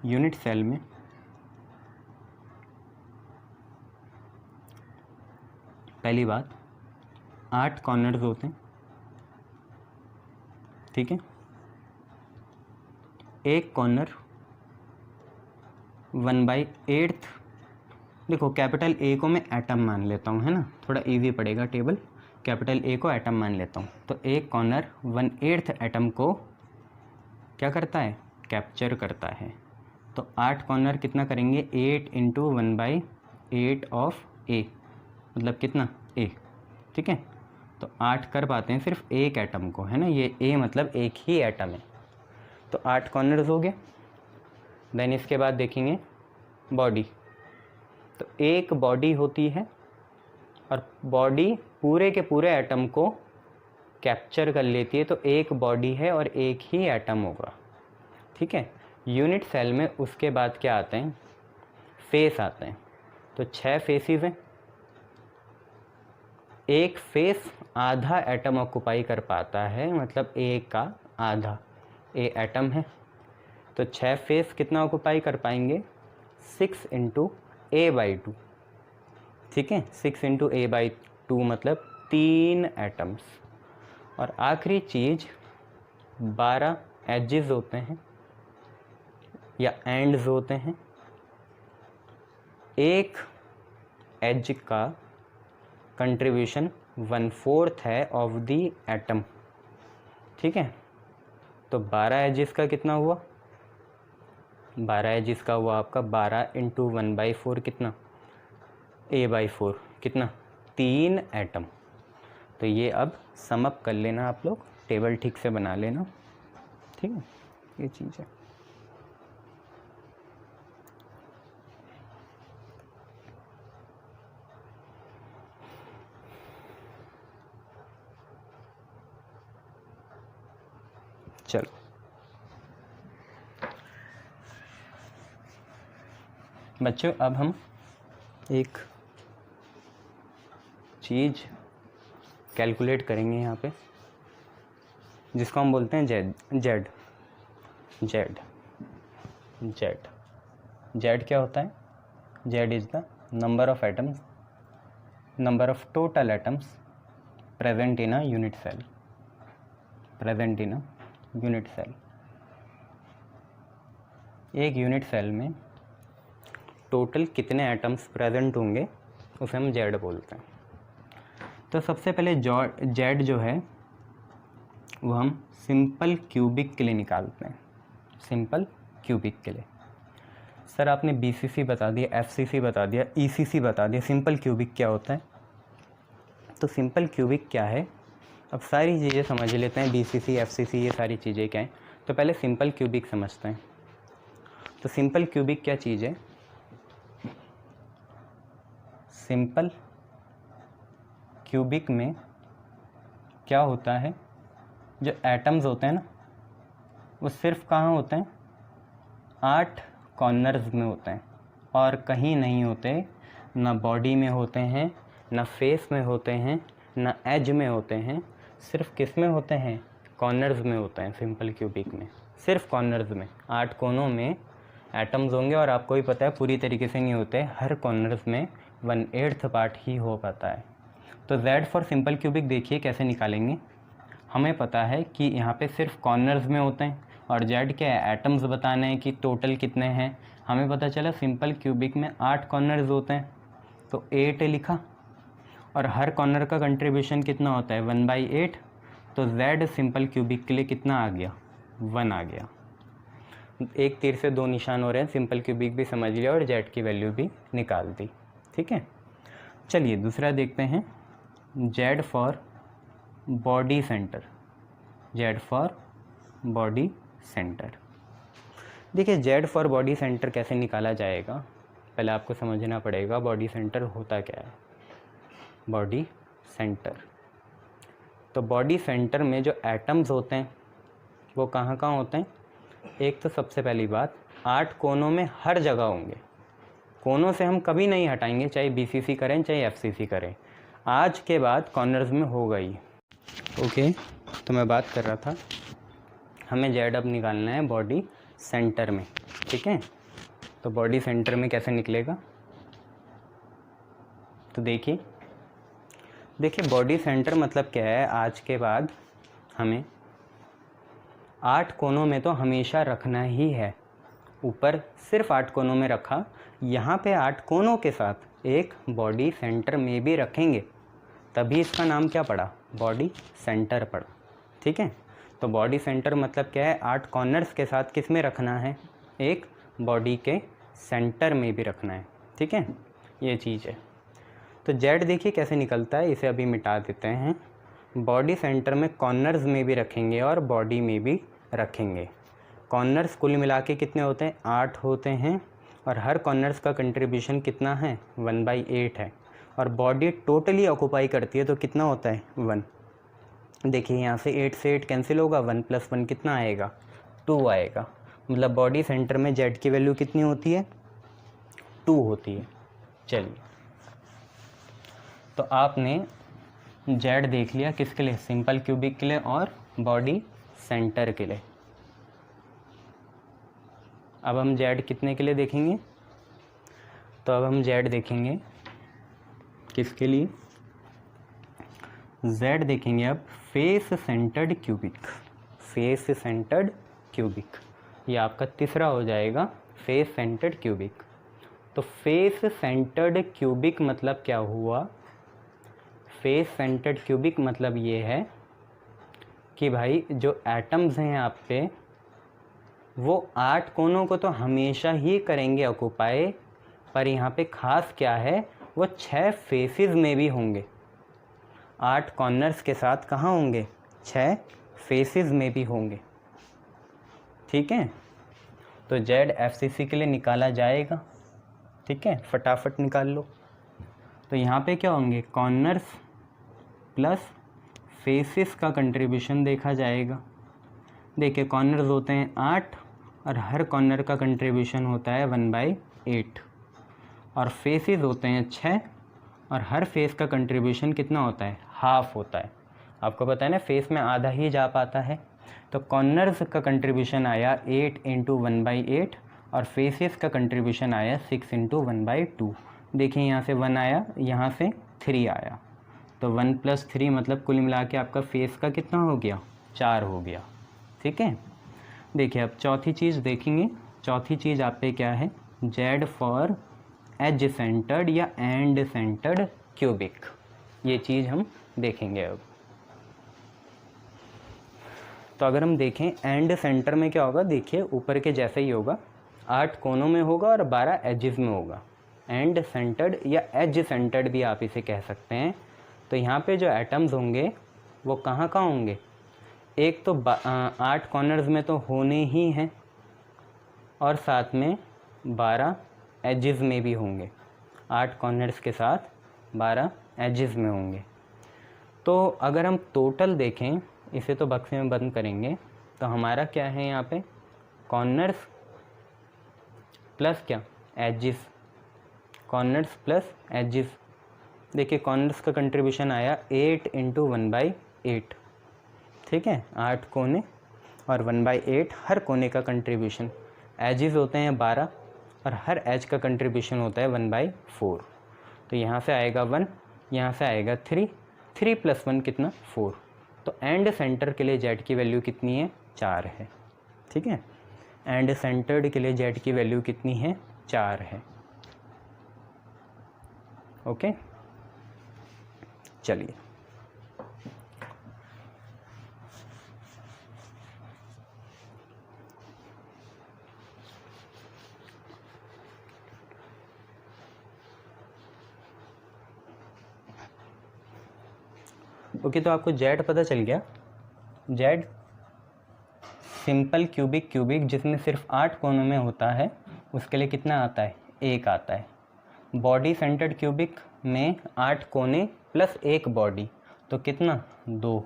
यूनिट सेल में पहली बात 8 कॉर्नर्स होते हैं। ठीक है, एक कॉर्नर 1/8। देखो कैपिटल ए को मैं एटम मान लेता हूँ, है ना, थोड़ा इजी पड़ेगा टेबल। कैपिटल ए को एटम मान लेता हूँ, तो एक कॉर्नर 1/8 एटम को क्या करता है, कैप्चर करता है। तो 8 कॉर्नर कितना करेंगे, 8 × 1/8 ऑफ ए, मतलब कितना, ए। ठीक है, तो 8 कर पाते हैं सिर्फ एक एटम को, है ना, ये ए मतलब एक ही एटम है। तो 8 कॉर्नर्स हो गए। देन इसके बाद देखेंगे बॉडी। तो एक बॉडी होती है और बॉडी पूरे के पूरे एटम को कैप्चर कर लेती है, तो एक बॉडी है और एक ही एटम होगा। ठीक है, यूनिट सेल में उसके बाद क्या आते हैं, फेस आते हैं। तो 6 फेसेस हैं। एक फेस आधा एटम ऑक्युपाई कर पाता है, मतलब ए का आधा, ए एटम है। तो 6 फेस कितना ऑक्युपाई कर पाएंगे, 6 × a/2। ठीक है, 6 × a/2 मतलब 3 एटम्स। और आखिरी चीज़ 12 एजेस होते हैं या एंड्स होते हैं। एक एज का कंट्रीब्यूशन 1/4 है ऑफ द एटम। ठीक है, तो 12 एजेस का कितना हुआ, 12 एजेस का हुआ आपका 12 × 1/4 कितना, a/4 कितना, 3 एटम। तो ये अब सम अप कर लेना आप लोग, टेबल ठीक से बना लेना। ठीक है, ये चीज़ है। चलो बच्चों, अब हम एक चीज़ कैलकुलेट करेंगे यहाँ पे, जिसको हम बोलते हैं Z. Z Z Z Z क्या होता है, Z is the number of atoms, number of total atoms present in a unit cell, present in a unit cell. एक यूनिट सेल में टोटल कितने एटम्स प्रेजेंट होंगे उसे हम जेड बोलते हैं। तो सबसे पहले जेड जो है वो हम सिंपल क्यूबिक के लिए निकालते हैं, सिंपल क्यूबिक के लिए। सर आपने बीसीसी बता दिया, एफसीसी बता दिया, ईसीसी बता दिया, सिंपल क्यूबिक क्या होता है? तो सिंपल क्यूबिक क्या है, अब सारी चीज़ें समझ लेते हैं, बीसीसी एफसीसी ये सारी चीज़ें क्या हैं। तो पहले सिंपल क्यूबिक समझते हैं। तो सिंपल क्यूबिक क्या चीज़ है, सिंपल क्यूबिक में क्या होता है, जो एटम्स होते हैं ना वो सिर्फ कहाँ होते हैं, 8 कॉर्नर्स में होते हैं और कहीं नहीं होते, ना बॉडी में होते हैं, ना फेस में होते हैं, ना एज में होते हैं, सिर्फ किस में होते हैं, कॉर्नर्स में होते हैं। सिंपल क्यूबिक में सिर्फ कॉर्नर्स में 8 कोनों में एटम्स होंगे और आपको भी पता है पूरी तरीके से नहीं होते, हर कॉर्नर्स में 1/8 पार्ट ही हो पाता है। तो Z फॉर सिंपल क्यूबिक देखिए कैसे निकालेंगे। हमें पता है कि यहाँ पे सिर्फ कॉर्नर्स में होते हैं और Z क्या है, एटम्स बताने हैं कि टोटल कितने हैं। हमें पता चला सिंपल क्यूबिक में 8 कॉर्नर्स होते हैं, तो 8 लिखा और हर कॉर्नर का कंट्रीब्यूशन कितना होता है, 1/8। तो Z सिंपल क्यूबिक के लिए कितना आ गया, 1 आ गया। एक तीर से 2 निशान हो रहे हैं, सिंपल क्यूबिक भी समझ लिया और Z की वैल्यू भी निकाल दी। ठीक है, चलिए दूसरा देखते हैं, Z for body centre. Z for body centre. देखिए Z फॉर बॉडी सेंटर कैसे निकाला जाएगा, पहले आपको समझना पड़ेगा बॉडी सेंटर होता क्या है। बॉडी सेंटर, तो बॉडी सेंटर में जो एटम्स होते हैं वो कहाँ कहाँ होते हैं। एक तो सबसे पहली बात 8 कोनों में हर जगह होंगे, कोनों से हम कभी नहीं हटाएंगे, चाहे BCC करें चाहे FCC करें, आज के बाद कॉर्नर्स में होगा ही। ओके, तो मैं बात कर रहा था हमें जेड अब निकालना है बॉडी सेंटर में, ठीक है। तो बॉडी सेंटर में कैसे निकलेगा, तो देखिए बॉडी सेंटर मतलब क्या है, आज के बाद हमें 8 कोनों में तो हमेशा रखना ही है, ऊपर सिर्फ 8 कोनों में रखा, यहाँ पे 8 कोनों के साथ एक बॉडी सेंटर में भी रखेंगे, तभी इसका नाम क्या पड़ा, बॉडी सेंटर पड़ा, ठीक है। तो बॉडी सेंटर मतलब क्या है, 8 कॉर्नर्स के साथ किस में रखना है, एक बॉडी के सेंटर में भी रखना है, ठीक है, ये चीज़ है। तो जेड देखिए कैसे निकलता है, इसे अभी मिटा देते हैं। बॉडी सेंटर में कॉर्नर्स में भी रखेंगे और बॉडी में भी रखेंगे। कॉर्नर्स कुल मिला के कितने होते हैं, 8 होते हैं, और हर कॉर्नर्स का कंट्रीब्यूशन कितना है, 1/8 है, और बॉडी टोटली ऑक्यूपाई करती है तो कितना होता है, 1। देखिए यहाँ से 8 से 8 कैंसिल होगा, 1 + 1 कितना आएगा, 2 आएगा। मतलब बॉडी सेंटर में जेड की वैल्यू कितनी होती है, 2 होती है। चलिए, तो आपने जेड देख लिया किसके लिए, सिंपल क्यूबिक के लिए और बॉडी सेंटर के लिए। अब हम जेड कितने के लिए देखेंगे, तो अब हम जेड देखेंगे किसके लिए, जेड देखेंगे अब face centred cubic. Face centred cubic, ये आपका तीसरा हो जाएगा, फेस सेंटर्ड क्यूबिक। तो फेस सेंटर्ड क्यूबिक मतलब क्या हुआ, फेस सेंटर्ड क्यूबिक मतलब ये है कि भाई जो एटम्स हैं आप पे, वो 8 कोनों को तो हमेशा ही करेंगे ऑक्यूपाई, पर यहाँ पे खास क्या है, वो 6 फेसेस में भी होंगे। 8 कॉर्नर्स के साथ कहाँ होंगे, 6 फेसेस में भी होंगे, ठीक है। तो जेड FCC के लिए निकाला जाएगा, ठीक है, फटाफट निकाल लो। तो यहाँ पे क्या होंगे, कॉर्नर्स प्लस फेसेस का कंट्रीब्यूशन देखा जाएगा। देखिए कॉर्नर्स होते हैं 8 और हर कॉर्नर का कंट्रीब्यूशन होता है 1/8, और फेसेस होते हैं 6 और हर फेस का कंट्रीब्यूशन कितना होता है, हाफ होता है। आपको पता है ना, फेस में आधा ही जा पाता है। तो कॉर्नर्स का कंट्रीब्यूशन आया 8 × 1/8 और फेसेस का कंट्रीब्यूशन आया 6 × 1/2। देखिए यहाँ से 1 आया, यहाँ से 3 आया, तो 1 + 3 मतलब कुल मिला के आपका फेस का कितना हो गया, 4 हो गया, ठीक है। देखिए अब चौथी चीज़ देखेंगे। चौथी चीज़ आप पे क्या है, जेड फॉर एज सेंटर्ड या एंड सेंटर्ड क्यूबिक, ये चीज़ हम देखेंगे अब। तो अगर हम देखें एंड सेंटर में क्या होगा, देखिए ऊपर के जैसे ही होगा, 8 कोनों में होगा और 12 एजेस में होगा। एंड सेंटर्ड या एज सेंटर्ड भी आप इसे कह सकते हैं। तो यहाँ पे जो एटम्स होंगे वो कहाँ कहाँ होंगे, एक तो 8 कॉर्नर्स में तो होने ही हैं, और साथ में 12 एजेस में भी होंगे। 8 कॉर्नर्स के साथ 12 एजेस में होंगे। तो अगर हम टोटल देखें, इसे तो बक्से में बंद करेंगे, तो हमारा क्या है यहाँ पे, कॉर्नर्स प्लस क्या, एजेस, कॉर्नर्स प्लस एजेस। देखिए कॉर्नर्स का कंट्रीब्यूशन आया 8 × 1/8, ठीक है, 8 कोने और 1/8 हर कोने का कंट्रीब्यूशन। एजेस होते हैं 12 और हर एज का कंट्रीब्यूशन होता है 1/4। तो यहाँ से आएगा 1, यहाँ से आएगा 3, 3 + 1 कितना, 4। तो एंड सेंटर के लिए जेड की वैल्यू कितनी है, 4 है, ठीक है। एंड सेंटर्ड के लिए जेड की वैल्यू कितनी है, 4 है, ओके। चलिए ओके, तो आपको जेड पता चल गया। जेड सिंपल क्यूबिक जिसमें सिर्फ 8 कोनों में होता है, उसके लिए कितना आता है, 1 आता है। बॉडी सेंटर्ड क्यूबिक में 8 कोने प्लस 1 बॉडी, तो कितना, 2।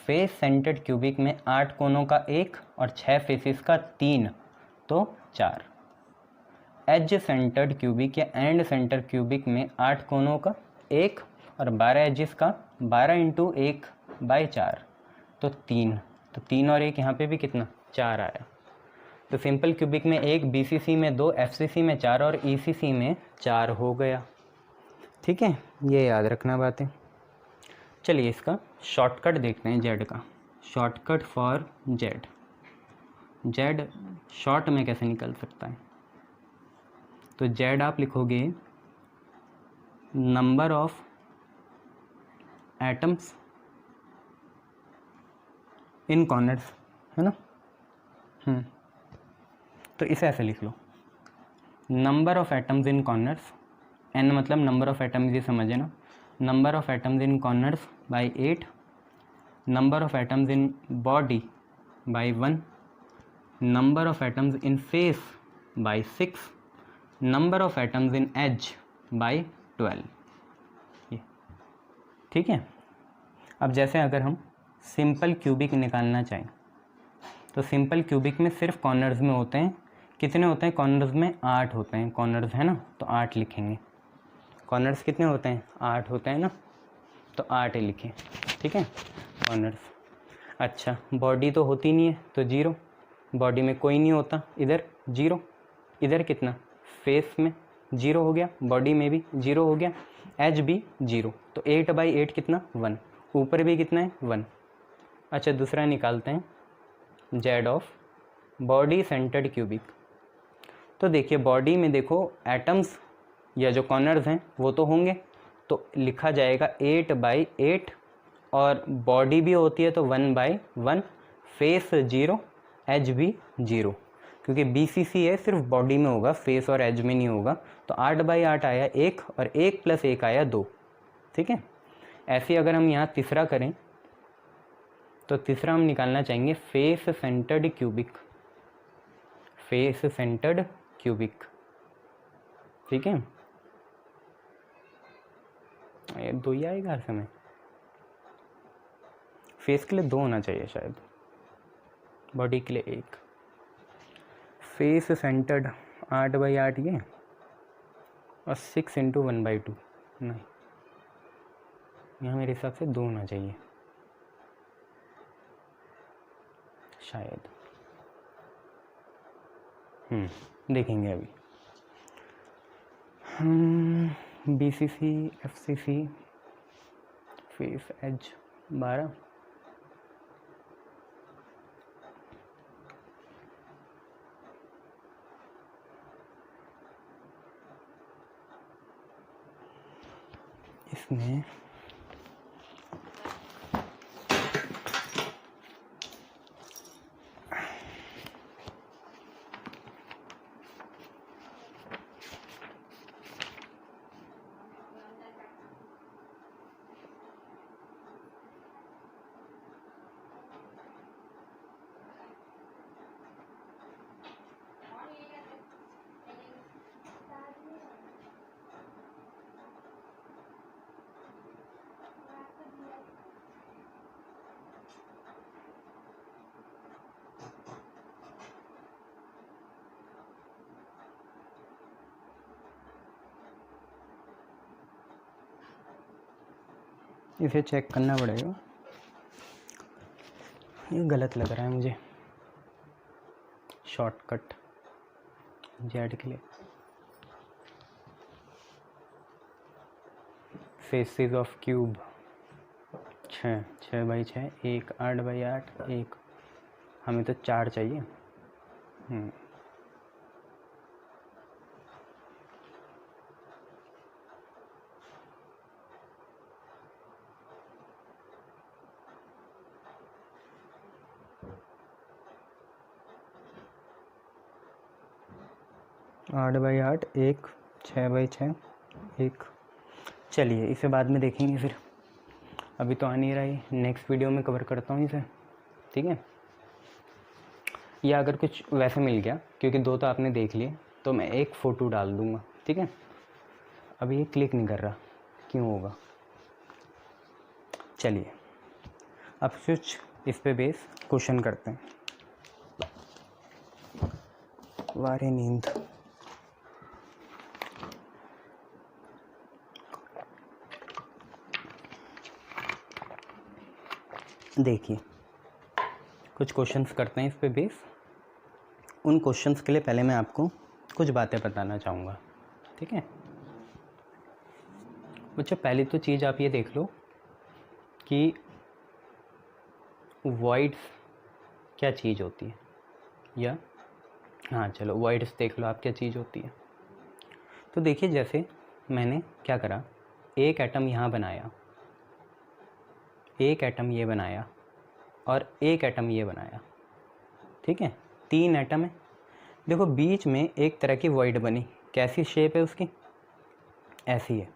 फेस सेंटर्ड क्यूबिक में 8 कोनों का 1 और 6 फेसेस का 3, तो 4। एज सेंटर्ड क्यूबिक या एंड सेंटर क्यूबिक में 8 कोनों का 1 और 12 एजिस का 12 इंटू 1/4 तो 3। तो 3 और 1 यहाँ पे भी कितना 4 आया। तो सिंपल क्यूबिक में 1, BCC में 2, FCC में 4 और ECC में 4 हो गया। ठीक है, ये याद रखना बातें। चलिए इसका शॉर्टकट देखते हैं जेड का। Shortcut for Z, Z short में कैसे निकल सकता है। तो जेड आप लिखोगे number of atoms in corners, है ना। तो इसे ऐसे लिख लो, number of atoms in corners, N मतलब नंबर ऑफ एटम्स, ये समझे ना, number of atoms in corners by 8, number of atoms in body by 1, number of atoms in face by 6, number of atoms in edge by 12। ये ठीक है। अब जैसे अगर हम सिंपल क्यूबिक निकालना चाहें तो सिंपल क्यूबिक में सिर्फ कॉर्नर्स में होते हैं, कितने होते हैं कॉर्नर्स में, 8 होते हैं कॉर्नर्स, है ना। तो 8 लिखेंगे। कॉर्नर्स कितने होते हैं, 8 होते हैं ना, तो 8 ही लिखें। ठीक है, कॉर्नर्स। अच्छा, बॉडी तो होती नहीं है तो 0, बॉडी में कोई नहीं होता, इधर 0, इधर कितना, फेस में 0 हो गया, बॉडी में भी 0 हो गया, एज भी 0, तो 8/8 कितना 1, ऊपर भी कितना है 1। अच्छा, दूसरा निकालते हैं Z of body centred cubic. तो देखिए बॉडी में देखो एटम्स या जो कॉर्नर्स हैं वो तो होंगे, तो लिखा जाएगा 8/8, और बॉडी भी होती है तो 1/1, फेस 0, एज भी 0, क्योंकि BCC है सिर्फ बॉडी में होगा, फेस और एज में नहीं होगा। तो 8/8 आया 1, और 1 + 1 आया 2। ठीक है, ऐसे अगर हम यहाँ तीसरा करें तो तीसरा हम निकालना चाहेंगे face centred cubic, face centred cubic. ठीक है, ये 2 ही आएगा हर समय, फेस के लिए 2 होना चाहिए शायद, बॉडी के लिए 1। फेस सेंटर्ड 8/8 ये, और 6 × 1/2, नहीं यहाँ मेरे हिसाब से 2 होना चाहिए शायद। देखेंगे अभी। BCC FCC फेस एज 12, इसमें इसे चेक करना पड़ेगा, ये गलत लग रहा है मुझे। शॉर्टकट जेड के लिए फेसेस ऑफ क्यूब 6/6, 1 8/8, 1, हमें तो 4 चाहिए। 8/8, 1 6/6, 1। चलिए इसे बाद में देखेंगे, फिर अभी तो आ नहीं रहा है, नेक्स्ट वीडियो में कवर करता हूँ इसे। ठीक है, या अगर कुछ वैसे मिल गया, क्योंकि 2 तो आपने देख लिए, तो मैं एक फ़ोटो डाल दूँगा। ठीक है, अभी ये क्लिक नहीं कर रहा, क्यों होगा। चलिए अब कुछ इस पे बेस क्वेश्चन करते हैं। वारे नींद। देखिए कुछ क्वेश्चंस करते हैं इस पे बेस। उन क्वेश्चंस के लिए पहले मैं आपको कुछ बातें बताना चाहूँगा, ठीक है। बच्चों पहली तो चीज़ आप ये देख लो कि वॉइड्स क्या चीज़ होती है, या हाँ चलो वॉइड्स देख लो आप क्या चीज़ होती है। तो देखिए जैसे मैंने क्या करा, एक एटम यहाँ बनाया, एक एटम ये बनाया और एक एटम ये बनाया, ठीक है, 3 एटम है। देखो बीच में एक तरह की वॉइड बनी, कैसी शेप है उसकी, ऐसी है।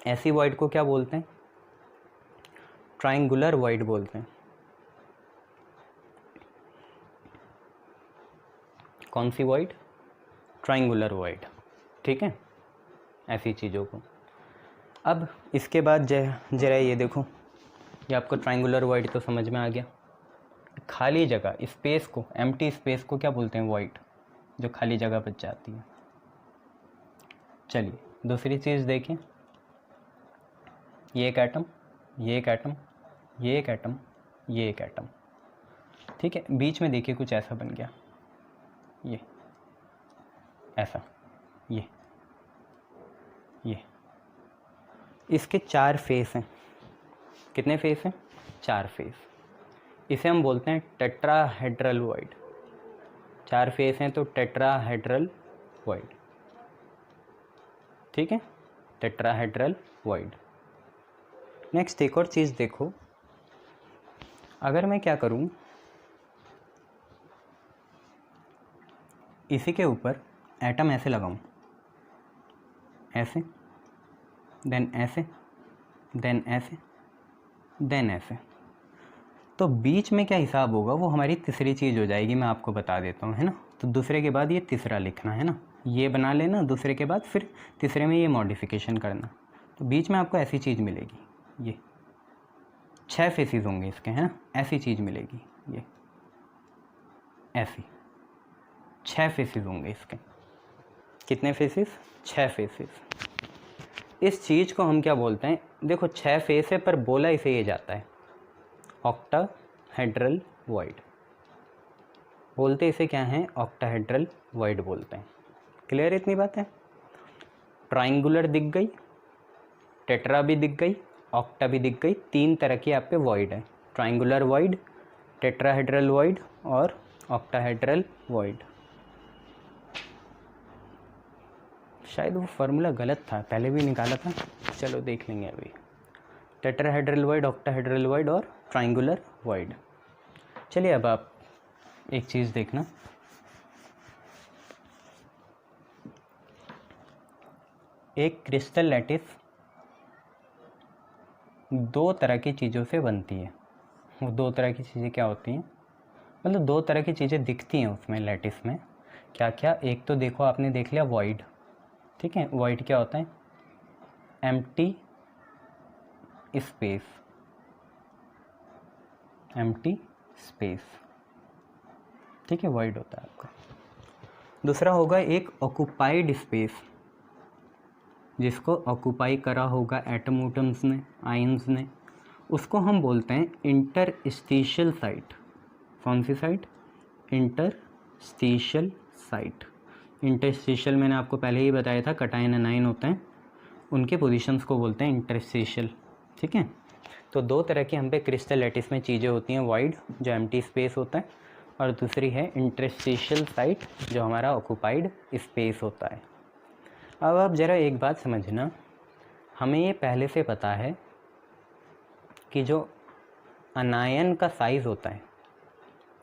ऐसी वॉइड को क्या बोलते हैं, ट्रायंगुलर वॉइड बोलते हैं। कौन सी वॉइड, ट्रायंगुलर वॉइड, ठीक है, ऐसी चीज़ों को। अब इसके बाद जरा ये देखो, ये आपको ट्रायंगुलर वॉइड तो समझ में आ गया। खाली जगह स्पेस को, एम्प्टी स्पेस को क्या बोलते हैं, वॉइड, जो खाली जगह बच जाती है। चलिए दूसरी चीज़ देखें, ये एक एटम, ये एक एटम, ये एक एटम, ये एक एटम, ठीक है। बीच में देखिए कुछ ऐसा बन गया, ये ऐसा, ये इसके 4 फेस हैं। कितने फेस हैं, 4 फेस। इसे हम बोलते हैं टेट्राहेड्रल वॉइड। 4 फेस हैं तो टेट्राहेड्रल वॉइड, ठीक है, टेट्राहेड्रल वॉइड। नेक्स्ट एक और चीज़ देखो, अगर मैं क्या करूं, इसी के ऊपर एटम ऐसे लगाऊं, ऐसे, देन ऐसे, देन ऐसे, देन ऐसे, तो बीच में क्या हिसाब होगा वो हमारी तीसरी चीज़ हो जाएगी। मैं आपको बता देता हूँ, है ना। तो दूसरे के बाद ये तीसरा लिखना है ना, ये बना लेना, दूसरे के बाद फिर तीसरे में ये मॉडिफिकेशन करना। तो बीच में आपको ऐसी चीज़ मिलेगी, ये 6 फेसेस होंगे इसके, है ना, ऐसी चीज़ मिलेगी, ये ऐसी 6 फेसेस होंगे इसके। कितने फेसेस, 6 फेसेस। इस चीज़ को हम क्या बोलते हैं, देखो 6 फेस है पर बोला इसे ये जाता है ऑक्टाहेड्रल वॉइड, बोलते इसे क्या है, ऑक्टाहेड्रल वॉइड बोलते हैं। क्लियर इतनी बात है। ट्रायंगुलर दिख गई, टेट्रा भी दिख गई, ऑक्टा भी दिख गई। 3 तरह की आप पे वॉइड है, ट्रायंगुलर वॉइड, टेट्राहेड्रल वॉइड और ऑक्टाहेड्रल वॉइड। शायद वो फार्मूला गलत था, पहले भी निकाला था, चलो देख लेंगे अभी। टेट्राहेड्रल वॉइड, ऑक्टाहेड्रल वॉइड और ट्रायंगुलर वॉइड। चलिए अब आप एक चीज़ देखना, एक क्रिस्टल लैटिस 2 तरह की चीज़ों से बनती है। वो 2 तरह की चीज़ें क्या होती हैं, मतलब 2 तरह की चीज़ें दिखती हैं उसमें, लैटिस में क्या क्या। एक तो देखो आपने देख लिया वॉइड, ठीक है। वॉइड क्या होता है, एम्प्टी स्पेस, एम्प्टी स्पेस, ठीक है, वॉइड होता है आपका। दूसरा होगा एक ऑक्यूपाइड स्पेस, जिसको ऑक्यूपाई करा होगा एटम्स ने, आयंस ने, उसको हम बोलते हैं इंटरस्टिशियल साइट। कौन सी साइट, इंटरस्टिशियल साइट। इंटरस्टिशियल मैंने आपको पहले ही बताया था, कटायन एनायन होते हैं, उनके पोजीशंस को बोलते हैं इंटरस्टिशियल, ठीक है। तो 2 तरह की हम पे क्रिस्टल लैटिस में चीज़ें होती हैं, वॉइड जो एम्प्टी स्पेस होता है, और दूसरी है इंटरस्टिशियल साइट जो हमारा ऑक्यूपाइड स्पेस होता है। अब आप ज़रा एक बात समझना, हमें ये पहले से पता है कि जो अनायन का साइज़ होता है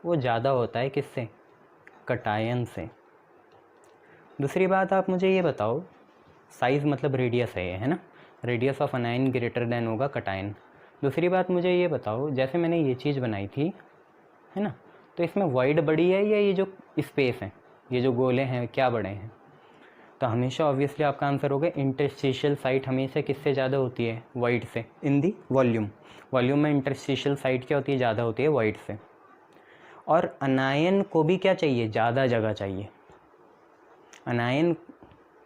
वो ज़्यादा होता है किससे, कटायन से। दूसरी बात आप मुझे ये बताओ, साइज़ मतलब रेडियस है ना, रेडियस ऑफ अनायन ग्रेटर देन होगा कटायन। दूसरी बात मुझे ये बताओ, जैसे मैंने ये चीज़ बनाई थी, है ना, तो इसमें वॉइड बड़ी है या ये जो स्पेस है, ये जो गोले हैं क्या बड़े हैं। तो हमेशा ऑब्वियसली आपका आंसर होगा इंटरस्टिशियल साइट हमेशा किससे ज़्यादा होती है, वॉइड से, इन दी वॉल्यूम। वॉल्यूम में इंटरस्टिशियल साइट क्या होती है, ज़्यादा होती है वॉइड से। और अनायन को भी क्या चाहिए, ज़्यादा जगह चाहिए। अनायन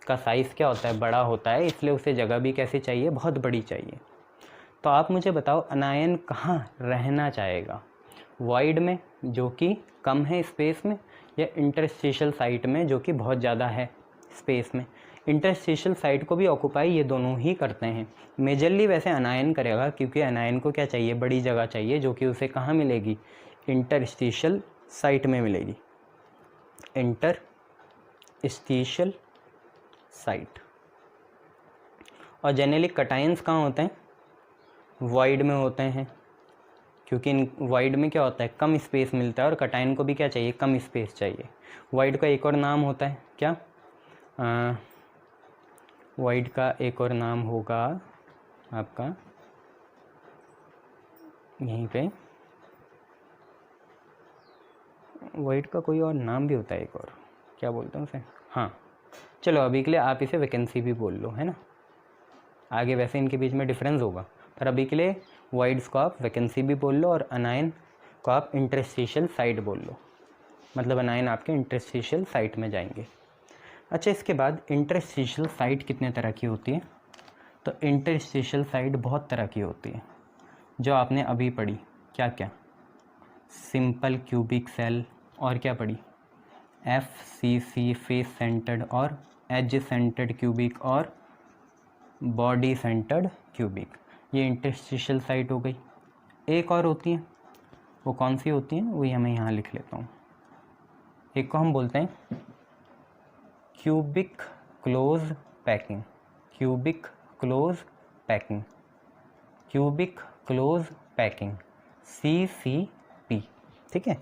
का साइज़ क्या होता है, बड़ा होता है, इसलिए उसे जगह भी कैसी चाहिए, बहुत बड़ी चाहिए। तो आप मुझे बताओ अनायन कहाँ रहना चाहेगा, वॉइड में जो कि कम है स्पेस में, या इंटरस्टिशियल साइट में जो कि बहुत ज़्यादा है स्पेस में। इंटरस्टिशियल साइट को भी ऑक्यूपाई ये दोनों ही करते हैं। मेजरली वैसे अनायन करेगा, क्योंकि अनायन को क्या चाहिए, बड़ी जगह चाहिए, जो कि उसे कहाँ मिलेगी, इंटरस्टिशियल साइट में मिलेगी, इंटरस्टिशियल साइट। और जनरली कटायंस कहाँ होते हैं, वॉइड में होते हैं, क्योंकि इन वॉइड में क्या होता है, कम स्पेस मिलता है, और कटायन को भी क्या चाहिए, कम स्पेस चाहिए। वॉइड का एक और नाम होता है क्या, वॉइड का एक और नाम होगा आपका यहीं पे, वॉइड का कोई और नाम भी होता है एक और, क्या बोलते हैं उसे, हाँ चलो अभी के लिए आप इसे वैकेंसी भी बोल लो, है ना, आगे वैसे इनके बीच में डिफरेंस होगा, पर अभी के लिए वॉइड्स को आप वैकेंसी भी बोल लो, और अनायन को आप इंटरस्टिशियल साइट बोल लो, मतलब अनायन आपके इंटरस्टिशियल साइट में जाएंगे। अच्छा, इसके बाद इंटरस्टिशियल साइट कितने तरह की होती है, तो इंटरस्टिशियल साइट बहुत तरह की होती है, जो आपने अभी पढ़ी, क्या क्या, सिंपल क्यूबिक सेल, और क्या पढ़ी, FCC फेस सेंटर्ड और एज सेंटर्ड क्यूबिक और बॉडी सेंटर्ड क्यूबिक, ये इंटरस्टिशियल साइट हो गई। एक और होती है, वो कौन सी होती है, वही हमें यहाँ लिख लेता हूँ, एक को हम बोलते हैं cubic close packing, cubic close packing, cubic close packing, CCP, ठीक है।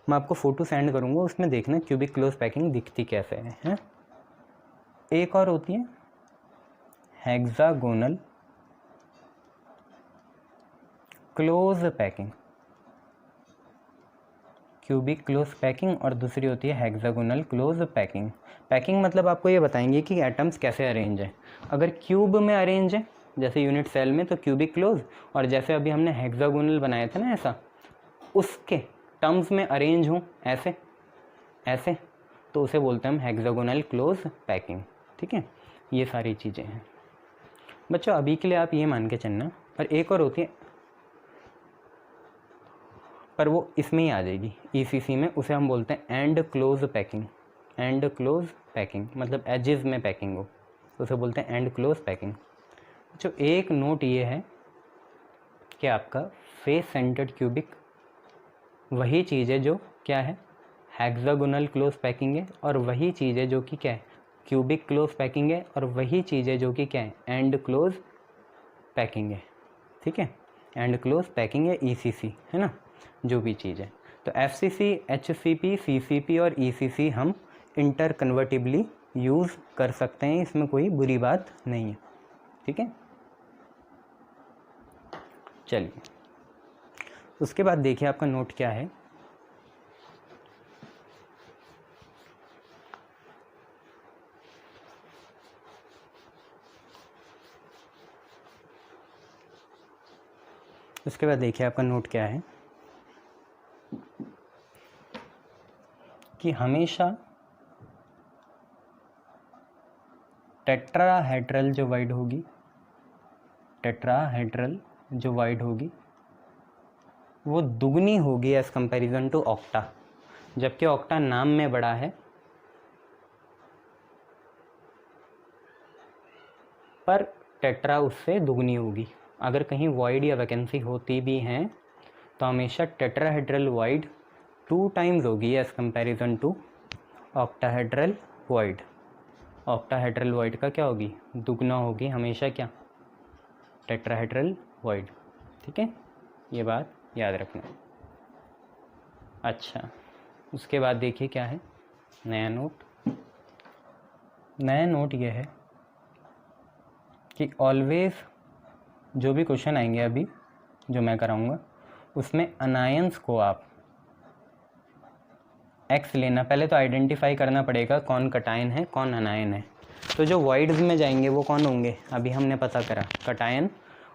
मैं आपको फ़ोटो सेंड करूँगा, उसमें देखना क्यूबिक क्लोज पैकिंग दिखती कैसे है। एक और होती है hexagonal close packing, cubic close packing, और दूसरी होती है हेक्सागोनल क्लोज पैकिंग। पैकिंग मतलब आपको ये बताएंगे कि एटम्स कैसे अरेंज हैं। अगर क्यूब में अरेंज है जैसे यूनिट सेल में तो क्यूबिक क्लोज, और जैसे अभी हमने हेक्सागोनल बनाया था ना ऐसा, उसके टर्म्स में अरेंज हो ऐसे ऐसे, तो उसे बोलते हैं हम हेक्सागोनल क्लोज पैकिंग, ठीक है। ये सारी चीज़ें हैं बच्चों, अभी के लिए आप ये मान के चलना। और एक और होती है, पर वो इसमें ही आ जाएगी ECC में, उसे हम बोलते हैं and close packing. And close packing मतलब एजेस में पैकिंग हो, तो उसे बोलते हैं एंड क्लोज पैकिंग। जो एक नोट ये है कि आपका फेस सेंटर्ड क्यूबिक वही चीज़ है जो क्या है, हेक्सागोनल क्लोज पैकिंग है, और वही चीज़ है जो कि क्या है, क्यूबिक क्लोज पैकिंग है, और वही चीज़ है जो कि क्या है, एंड क्लोज पैकिंग है, ठीक है। एंड क्लोज पैकिंग है ECC, है ना, जो भी चीज़ है। तो FCC, HCP, CCP और ECC हम इंटर कन्वर्टिबली यूज़ कर सकते हैं, इसमें कोई बुरी बात नहीं है, ठीक है। चलिए उसके बाद देखिए आपका नोट क्या है। उसके बाद देखिए आपका नोट क्या है कि हमेशा टेट्राहेड्रल जो वाइड होगी, टेट्राहेड्रल जो वाइड होगी वो दुगनी होगी एज़ कंपैरिजन टू ऑक्टा, जबकि ऑक्टा नाम में बड़ा है पर टेट्रा उससे दुगनी होगी। अगर कहीं वॉइड या वैकेंसी होती भी हैं तो हमेशा टेट्राहेड्रल वाइड 2 टाइम्स होगी as comparison to octahedral void. Octahedral void का क्या होगी, दुगना होगी हमेशा क्या, टेट्राहेड्रल वाइड, ठीक है, ये बात याद रखना। अच्छा उसके बाद देखिए क्या है नया नोट। नया नोट ये है कि ऑलवेज जो भी क्वेश्चन आएंगे अभी जो मैं कराऊंगा उसमें अनायंस को आप X लेना, पहले तो आइडेंटिफाई करना पड़ेगा कौन कटायन है कौन अनायन है। तो जो वॉइड्स में जाएंगे वो कौन होंगे, अभी हमने पता करा कटायन,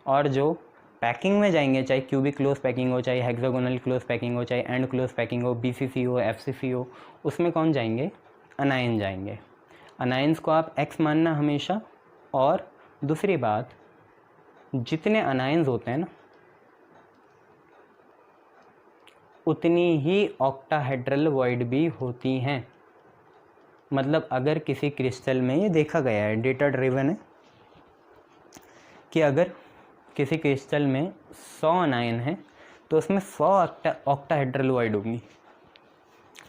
और जो पैकिंग में जाएंगे, चाहे क्यूबिक क्लोज पैकिंग हो, चाहे हेक्सागोनल क्लोज पैकिंग हो, चाहे एंड क्लोज पैकिंग हो, BCC हो, FCC हो, उसमें कौन जाएंगे? अनायन जाएंगे। अनायंस को आप X मानना हमेशा। और दूसरी बात, जितने अनायंस होते हैं ना उतनी ही ऑक्टाहेड्रल वॉइड भी होती हैं। मतलब अगर किसी क्रिस्टल में, ये देखा गया है, डेटा ड्रिवन है, कि अगर किसी क्रिस्टल में 100 अनायन है तो उसमें 100 ऑक्टाहेड्रल वॉइड होंगी।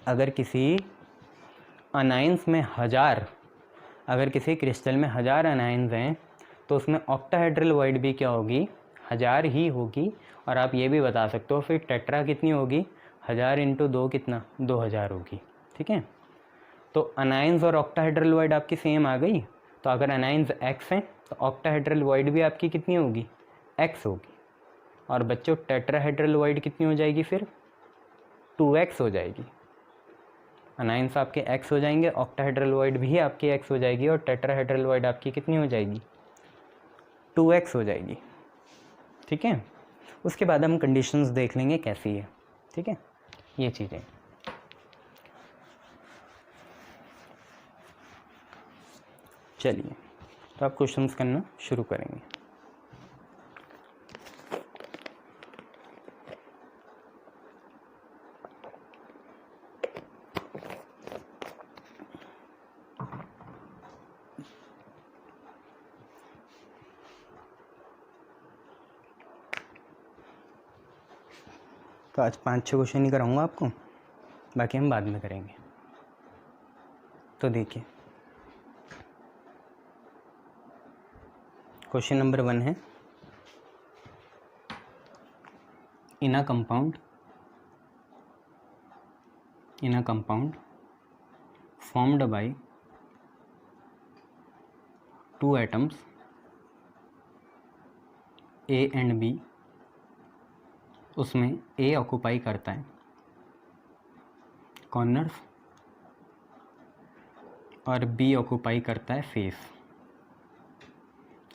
अगर किसी अनायंस में 1000, अगर किसी क्रिस्टल में 1000 अनायंस हैं तो उसमें ऑक्टाहेड्रल वॉइड भी क्या होगी? 1000 ही होगी। और आप ये भी बता सकते हो फिर टेट्रा कितनी होगी? 1000 × 2 कितना? 2000 होगी। ठीक है, तो अनायंस और ऑक्टाहेड्रल वॉइड आपकी सेम आ गई। तो अगर अनायंस X हैं तो ऑक्टाहेड्रल वॉइड भी आपकी कितनी होगी? X होगी। और बच्चों टेट्राहेड्रल वॉइड कितनी हो जाएगी? फिर 2X हो जाएगी। अनायंस आपके X हो जाएंगे, ऑक्टाहेड्रल वॉइड भी आपकी X हो जाएगी, और टेट्राहेड्रल वॉइड आपकी कितनी हो जाएगी? 2X हो जाएगी। ठीक है, उसके बाद हम कंडीशंस देख लेंगे कैसी है। ठीक है, ये चीज़ें। चलिए, तो आप क्वेश्चंस करना शुरू करेंगे। तो आज 5-6 क्वेश्चन ही कराऊंगा आपको, बाकी हम बाद में करेंगे। तो देखिए, क्वेश्चन नंबर 1 है, in a compound formed by 2 atoms A and B, उसमें A ऑक्यूपाई करता है कॉर्नर्स और B ऑक्यूपाई करता है फेस।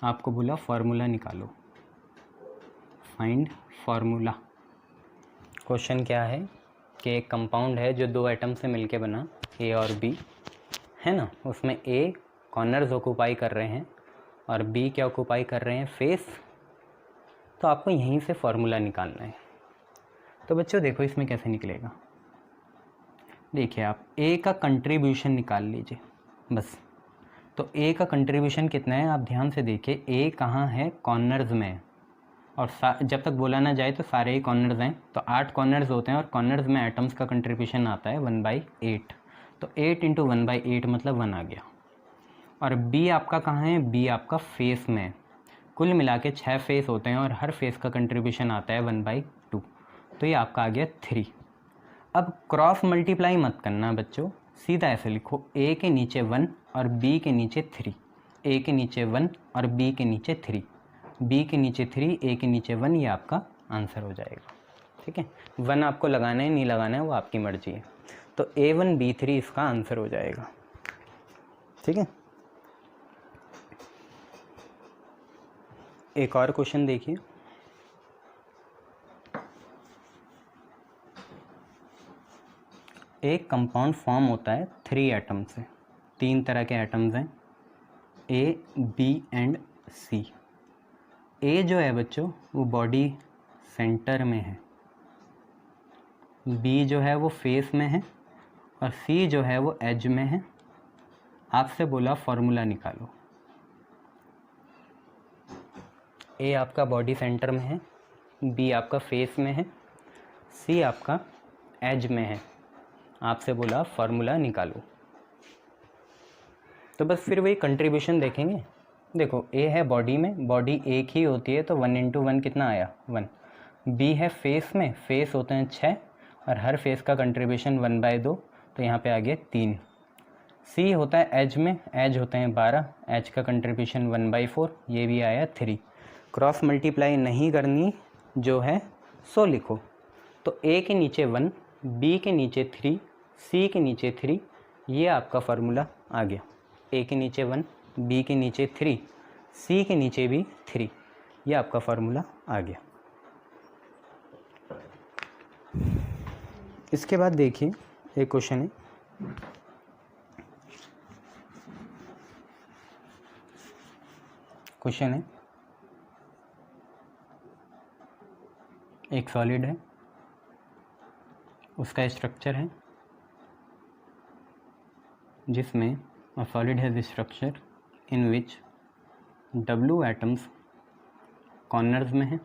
आपको बोला फार्मूला निकालो, फाइंड फार्मूला। क्वेश्चन क्या है कि एक कंपाउंड है जो 2 एटम से मिलके बना, A और B है ना, उसमें A कॉर्नर्स ऑक्यूपाई कर रहे हैं और B क्या ऑक्यूपाई कर रहे हैं? फेस। तो आपको यहीं से फार्मूला निकालना है। तो बच्चों देखो इसमें कैसे निकलेगा। देखिए, आप A का कंट्रीब्यूशन निकाल लीजिए बस। तो A का कंट्रीब्यूशन कितना है आप ध्यान से देखिए। A कहाँ है? कॉर्नर्स में। और जब तक बोला ना जाए तो सारे ही कॉर्नर्स हैं, तो 8 कॉर्नर्स होते हैं और कॉर्नर्स में एटम्स का कंट्रीब्यूशन आता है 1/8। तो 8 × 1/8 मतलब 1 आ गया। और B आपका कहाँ है? B आपका फेस में। कुल मिला के 6 फेस होते हैं और हर फेस का कंट्रीब्यूशन आता है 1/2। तो ये आपका आ गया 3। अब क्रॉस मल्टीप्लाई मत करना बच्चों, सीधा ऐसे लिखो, A के नीचे 1 और B के नीचे 3, A के नीचे 1 और B के नीचे 3, B के नीचे 3, A के नीचे 1, ये आपका आंसर हो जाएगा। ठीक है, 1 आपको लगाना है नहीं लगाना है वो आपकी मर्जी है। तो A1 B3 इसका आंसर हो जाएगा। ठीक है, एक और क्वेश्चन देखिए। एक कंपाउंड फॉर्म होता है 3 एटम से। 3 तरह के एटम्स हैं, A, B and C। A जो है बच्चों वो बॉडी सेंटर में है, B जो है वो फेस में है और C जो है वो एज में है। आपसे बोला फार्मूला निकालो। A आपका बॉडी सेंटर में है, B आपका फेस में है, C आपका एज में है। आपसे बोला फार्मूला निकालो। तो बस फिर वही कंट्रीब्यूशन देखेंगे। देखो A है बॉडी में, बॉडी एक ही होती है तो 1 × 1 कितना आया? 1। B है फेस में, फेस होते हैं 6 और हर फेस का कंट्रीब्यूशन 1/2, तो यहाँ पे आ गया 3। C होता है एज में, एज होते हैं 12, एज का कंट्रीब्यूशन 1/4, ये भी आया 3। क्रॉस मल्टीप्लाई नहीं करनी, जो है सो लिखो। तो A के नीचे 1, B के नीचे 3, C के नीचे 3, ये आपका फार्मूला आ गया। A के नीचे 1, B के नीचे 3, C के नीचे भी 3, ये आपका फार्मूला आ गया। इसके बाद देखिए एक क्वेश्चन है, एक सॉलिड है, उसका स्ट्रक्चर है जिसमें a solid has structure in which W atoms corners में है,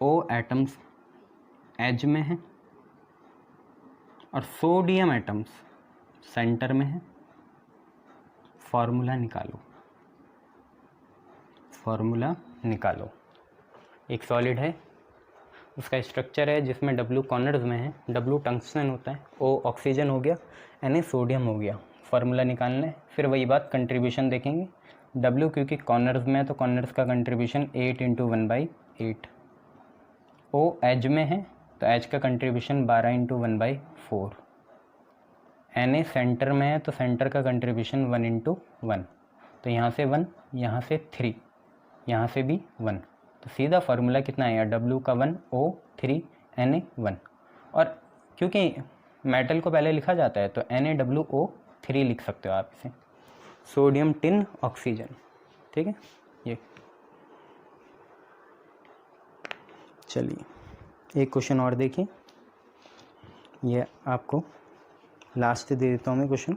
O एटम्स एज में है और सोडियम एटम्स सेंटर में है। फॉर्मूला निकालो। एक सॉलिड है, उसका स्ट्रक्चर है जिसमें W कॉर्नर्स में है, W टंगस्टन होता है, O ऑक्सीजन हो गया, Na सोडियम हो गया। फार्मूला निकालना है। फिर वही बात कंट्रीब्यूशन देखेंगे। W क्योंकि कॉर्नर्स में है तो कॉर्नर्स का कंट्रीब्यूशन 8 × 1/8। O एज में है तो एज का कंट्रीब्यूशन 12 × 1/4। Na सेंटर में है तो सेंटर का कंट्रीब्यूशन 1 × 1। तो यहाँ से 1, यहाँ से 3, यहाँ से भी 1। तो सीधा फार्मूला कितना आया, W का 1, O 3, Na 1। और क्योंकि मेटल को पहले लिखा जाता है तो NaWO3 लिख सकते हो आप इसे, सोडियम टिन ऑक्सीजन। ठीक है, ये चलिए एक क्वेश्चन और देखिए, ये आपको लास्ट दे देता हूँ मैं क्वेश्चन।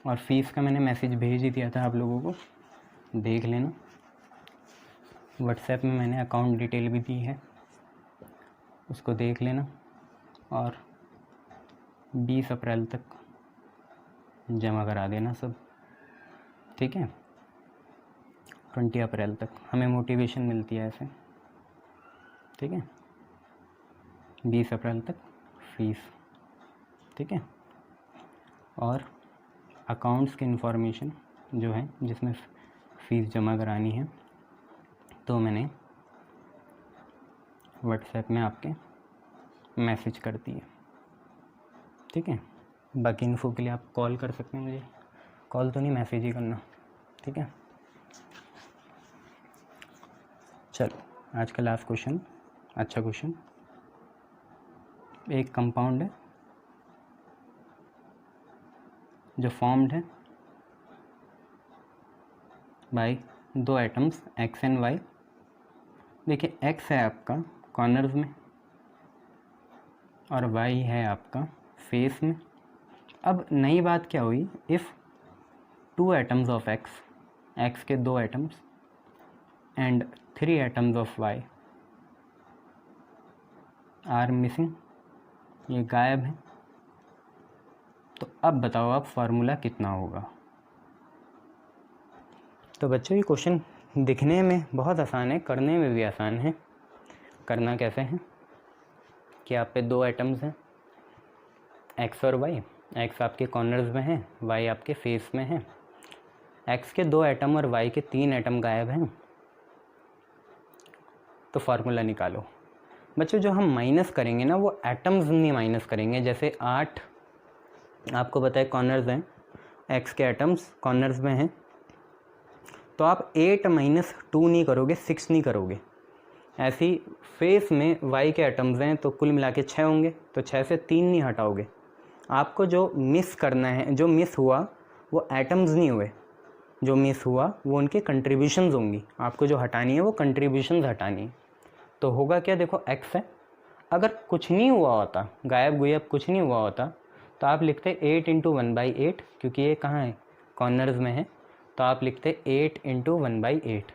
और फीस का मैंने मैसेज भेज ही दिया था आप लोगों को, देख लेना। व्हाट्सएप में मैंने अकाउंट डिटेल भी दी है, उसको देख लेना। और 20 अप्रैल तक जमा करा देना सब, ठीक है। 20 अप्रैल तक हमें मोटिवेशन मिलती है ऐसे, ठीक है। 20 अप्रैल तक फीस, ठीक है। और अकाउंट्स की इन्फॉर्मेशन जो है जिसमें फ़ीस जमा करानी है तो मैंने व्हाट्सएप में आपके मैसेज कर दिए, ठीक है। बाकी इन्फो के लिए आप कॉल कर सकते हैं मुझे, कॉल तो नहीं मैसेज ही करना, ठीक है। चलो आज का लास्ट क्वेश्चन, अच्छा क्वेश्चन। एक कंपाउंड है जो फॉर्म्ड है by 2 atoms X and Y। देखिए X है आपका कॉर्नर्स में और Y है आपका फेस में। अब नई बात क्या हुई, इफ़ 2 एटम्स ऑफ X के 2 atoms and 3 atoms of Y are missing, ये गायब है, तो अब बताओ आप फार्मूला कितना होगा। तो बच्चों ये क्वेश्चन दिखने में बहुत आसान है, करने में भी आसान है। करना कैसे है कि आप पे 2 एटम्स हैं X और Y। X आपके कॉर्नर्स में है, Y आपके फेस में है। X के 2 एटम और Y के 3 एटम गायब हैं, तो फार्मूला निकालो। बच्चों जो हम माइनस करेंगे ना वो एटम्स नहीं माइनस करेंगे। जैसे 8 आपको पता है कॉर्नर्स हैं, X के एटम्स कॉर्नर्स में हैं, तो आप 8 - 2 नहीं करोगे, 6 नहीं करोगे। ऐसी फेस में Y के एटम्स हैं तो कुल मिला के 6 होंगे, तो 6 से 3 नहीं हटाओगे। आपको जो मिस करना है, जो मिस हुआ वो एटम्स नहीं हुए, जो मिस हुआ वो उनके कंट्रीब्यूशंस होंगी। आपको जो हटानी है वो कंट्रीब्यूशंस हटानी है। तो होगा क्या, देखो X है, अगर कुछ नहीं हुआ होता, गायब गुयब कुछ नहीं हुआ होता, तो आप लिखते 8 × 1/8, क्योंकि ये कहाँ है, कॉर्नर्स में है, तो आप लिखते 8 × 1/8।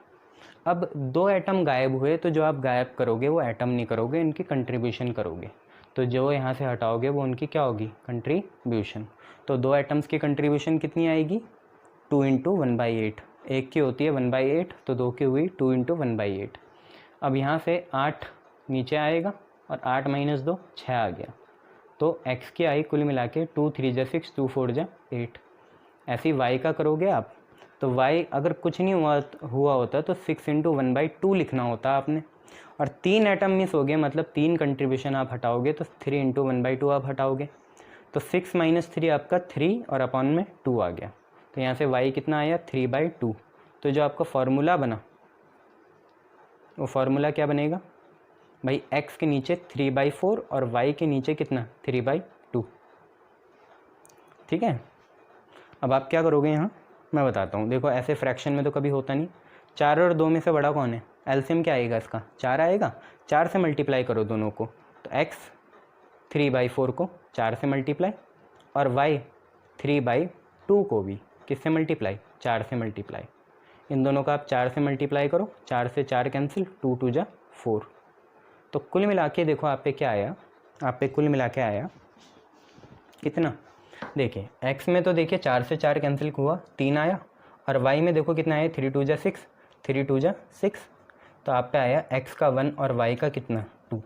अब 2 एटम गायब हुए तो जो आप गायब करोगे वो एटम नहीं करोगे, इनकी कंट्रीब्यूशन करोगे। तो जो यहाँ से हटाओगे वो उनकी क्या होगी, कंट्रीब्यूशन। तो 2 एटम्स की कंट्रीब्यूशन कितनी आएगी, 2 × 1/8। एक की होती है 1/8, तो 2 की हुई 2 × 1/8। अब यहाँ से 8 नीचे आएगा और 8 - 2 6 आ गया। तो X की आई कुल मिला के 2 3 × 6, 2 4 × 8। ऐसे ही Y का करोगे आप, तो Y अगर कुछ नहीं हुआ होता तो 6 × 1/2 लिखना होता आपने। और 3 एटम मिस हो गए, मतलब 3 कंट्रीब्यूशन आप हटाओगे, तो 3 × 1/2 आप हटाओगे। तो 6 - 3 आपका 3 और अपॉन में 2 आ गया। तो यहाँ से Y कितना आया, 3/2। तो जो आपका फार्मूला बना वो फार्मूला क्या बनेगा भाई, x के नीचे 3/4 और y के नीचे कितना 3/2। ठीक है, अब आप क्या करोगे यहाँ मैं बताता हूँ। देखो ऐसे फ्रैक्शन में तो कभी होता नहीं, 4 और 2 में से बड़ा कौन है, एलसीएम क्या आएगा इसका 4 आएगा, 4 से मल्टीप्लाई करो दोनों को, तो x 3/4 को 4 से मल्टीप्लाई और y 3/2 को भी किससे मल्टीप्लाई, 4 से मल्टीप्लाई। इन दोनों का आप 4 से मल्टीप्लाई करो, 4 से 4 कैंसिल, 2 2 जा 4। तो कुल मिला के देखो आप पे क्या आया, आप पे कुल मिला के आया कितना, देखिए x में तो देखिए 4 से 4 कैंसिल हुआ 3 आया, और y में देखो कितना आया 3 2 जा 6, 3 2 जा 6, तो आप पे आया x का 1 और y का कितना 2,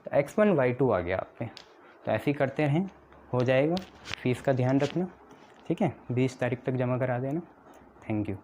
तो x1 y2 आ गया आप पे। तो ऐसे ही करते रहें, हो जाएगा। फीस का ध्यान रखना, ठीक है, 20 तारीख तक जमा करा देना। Thank you.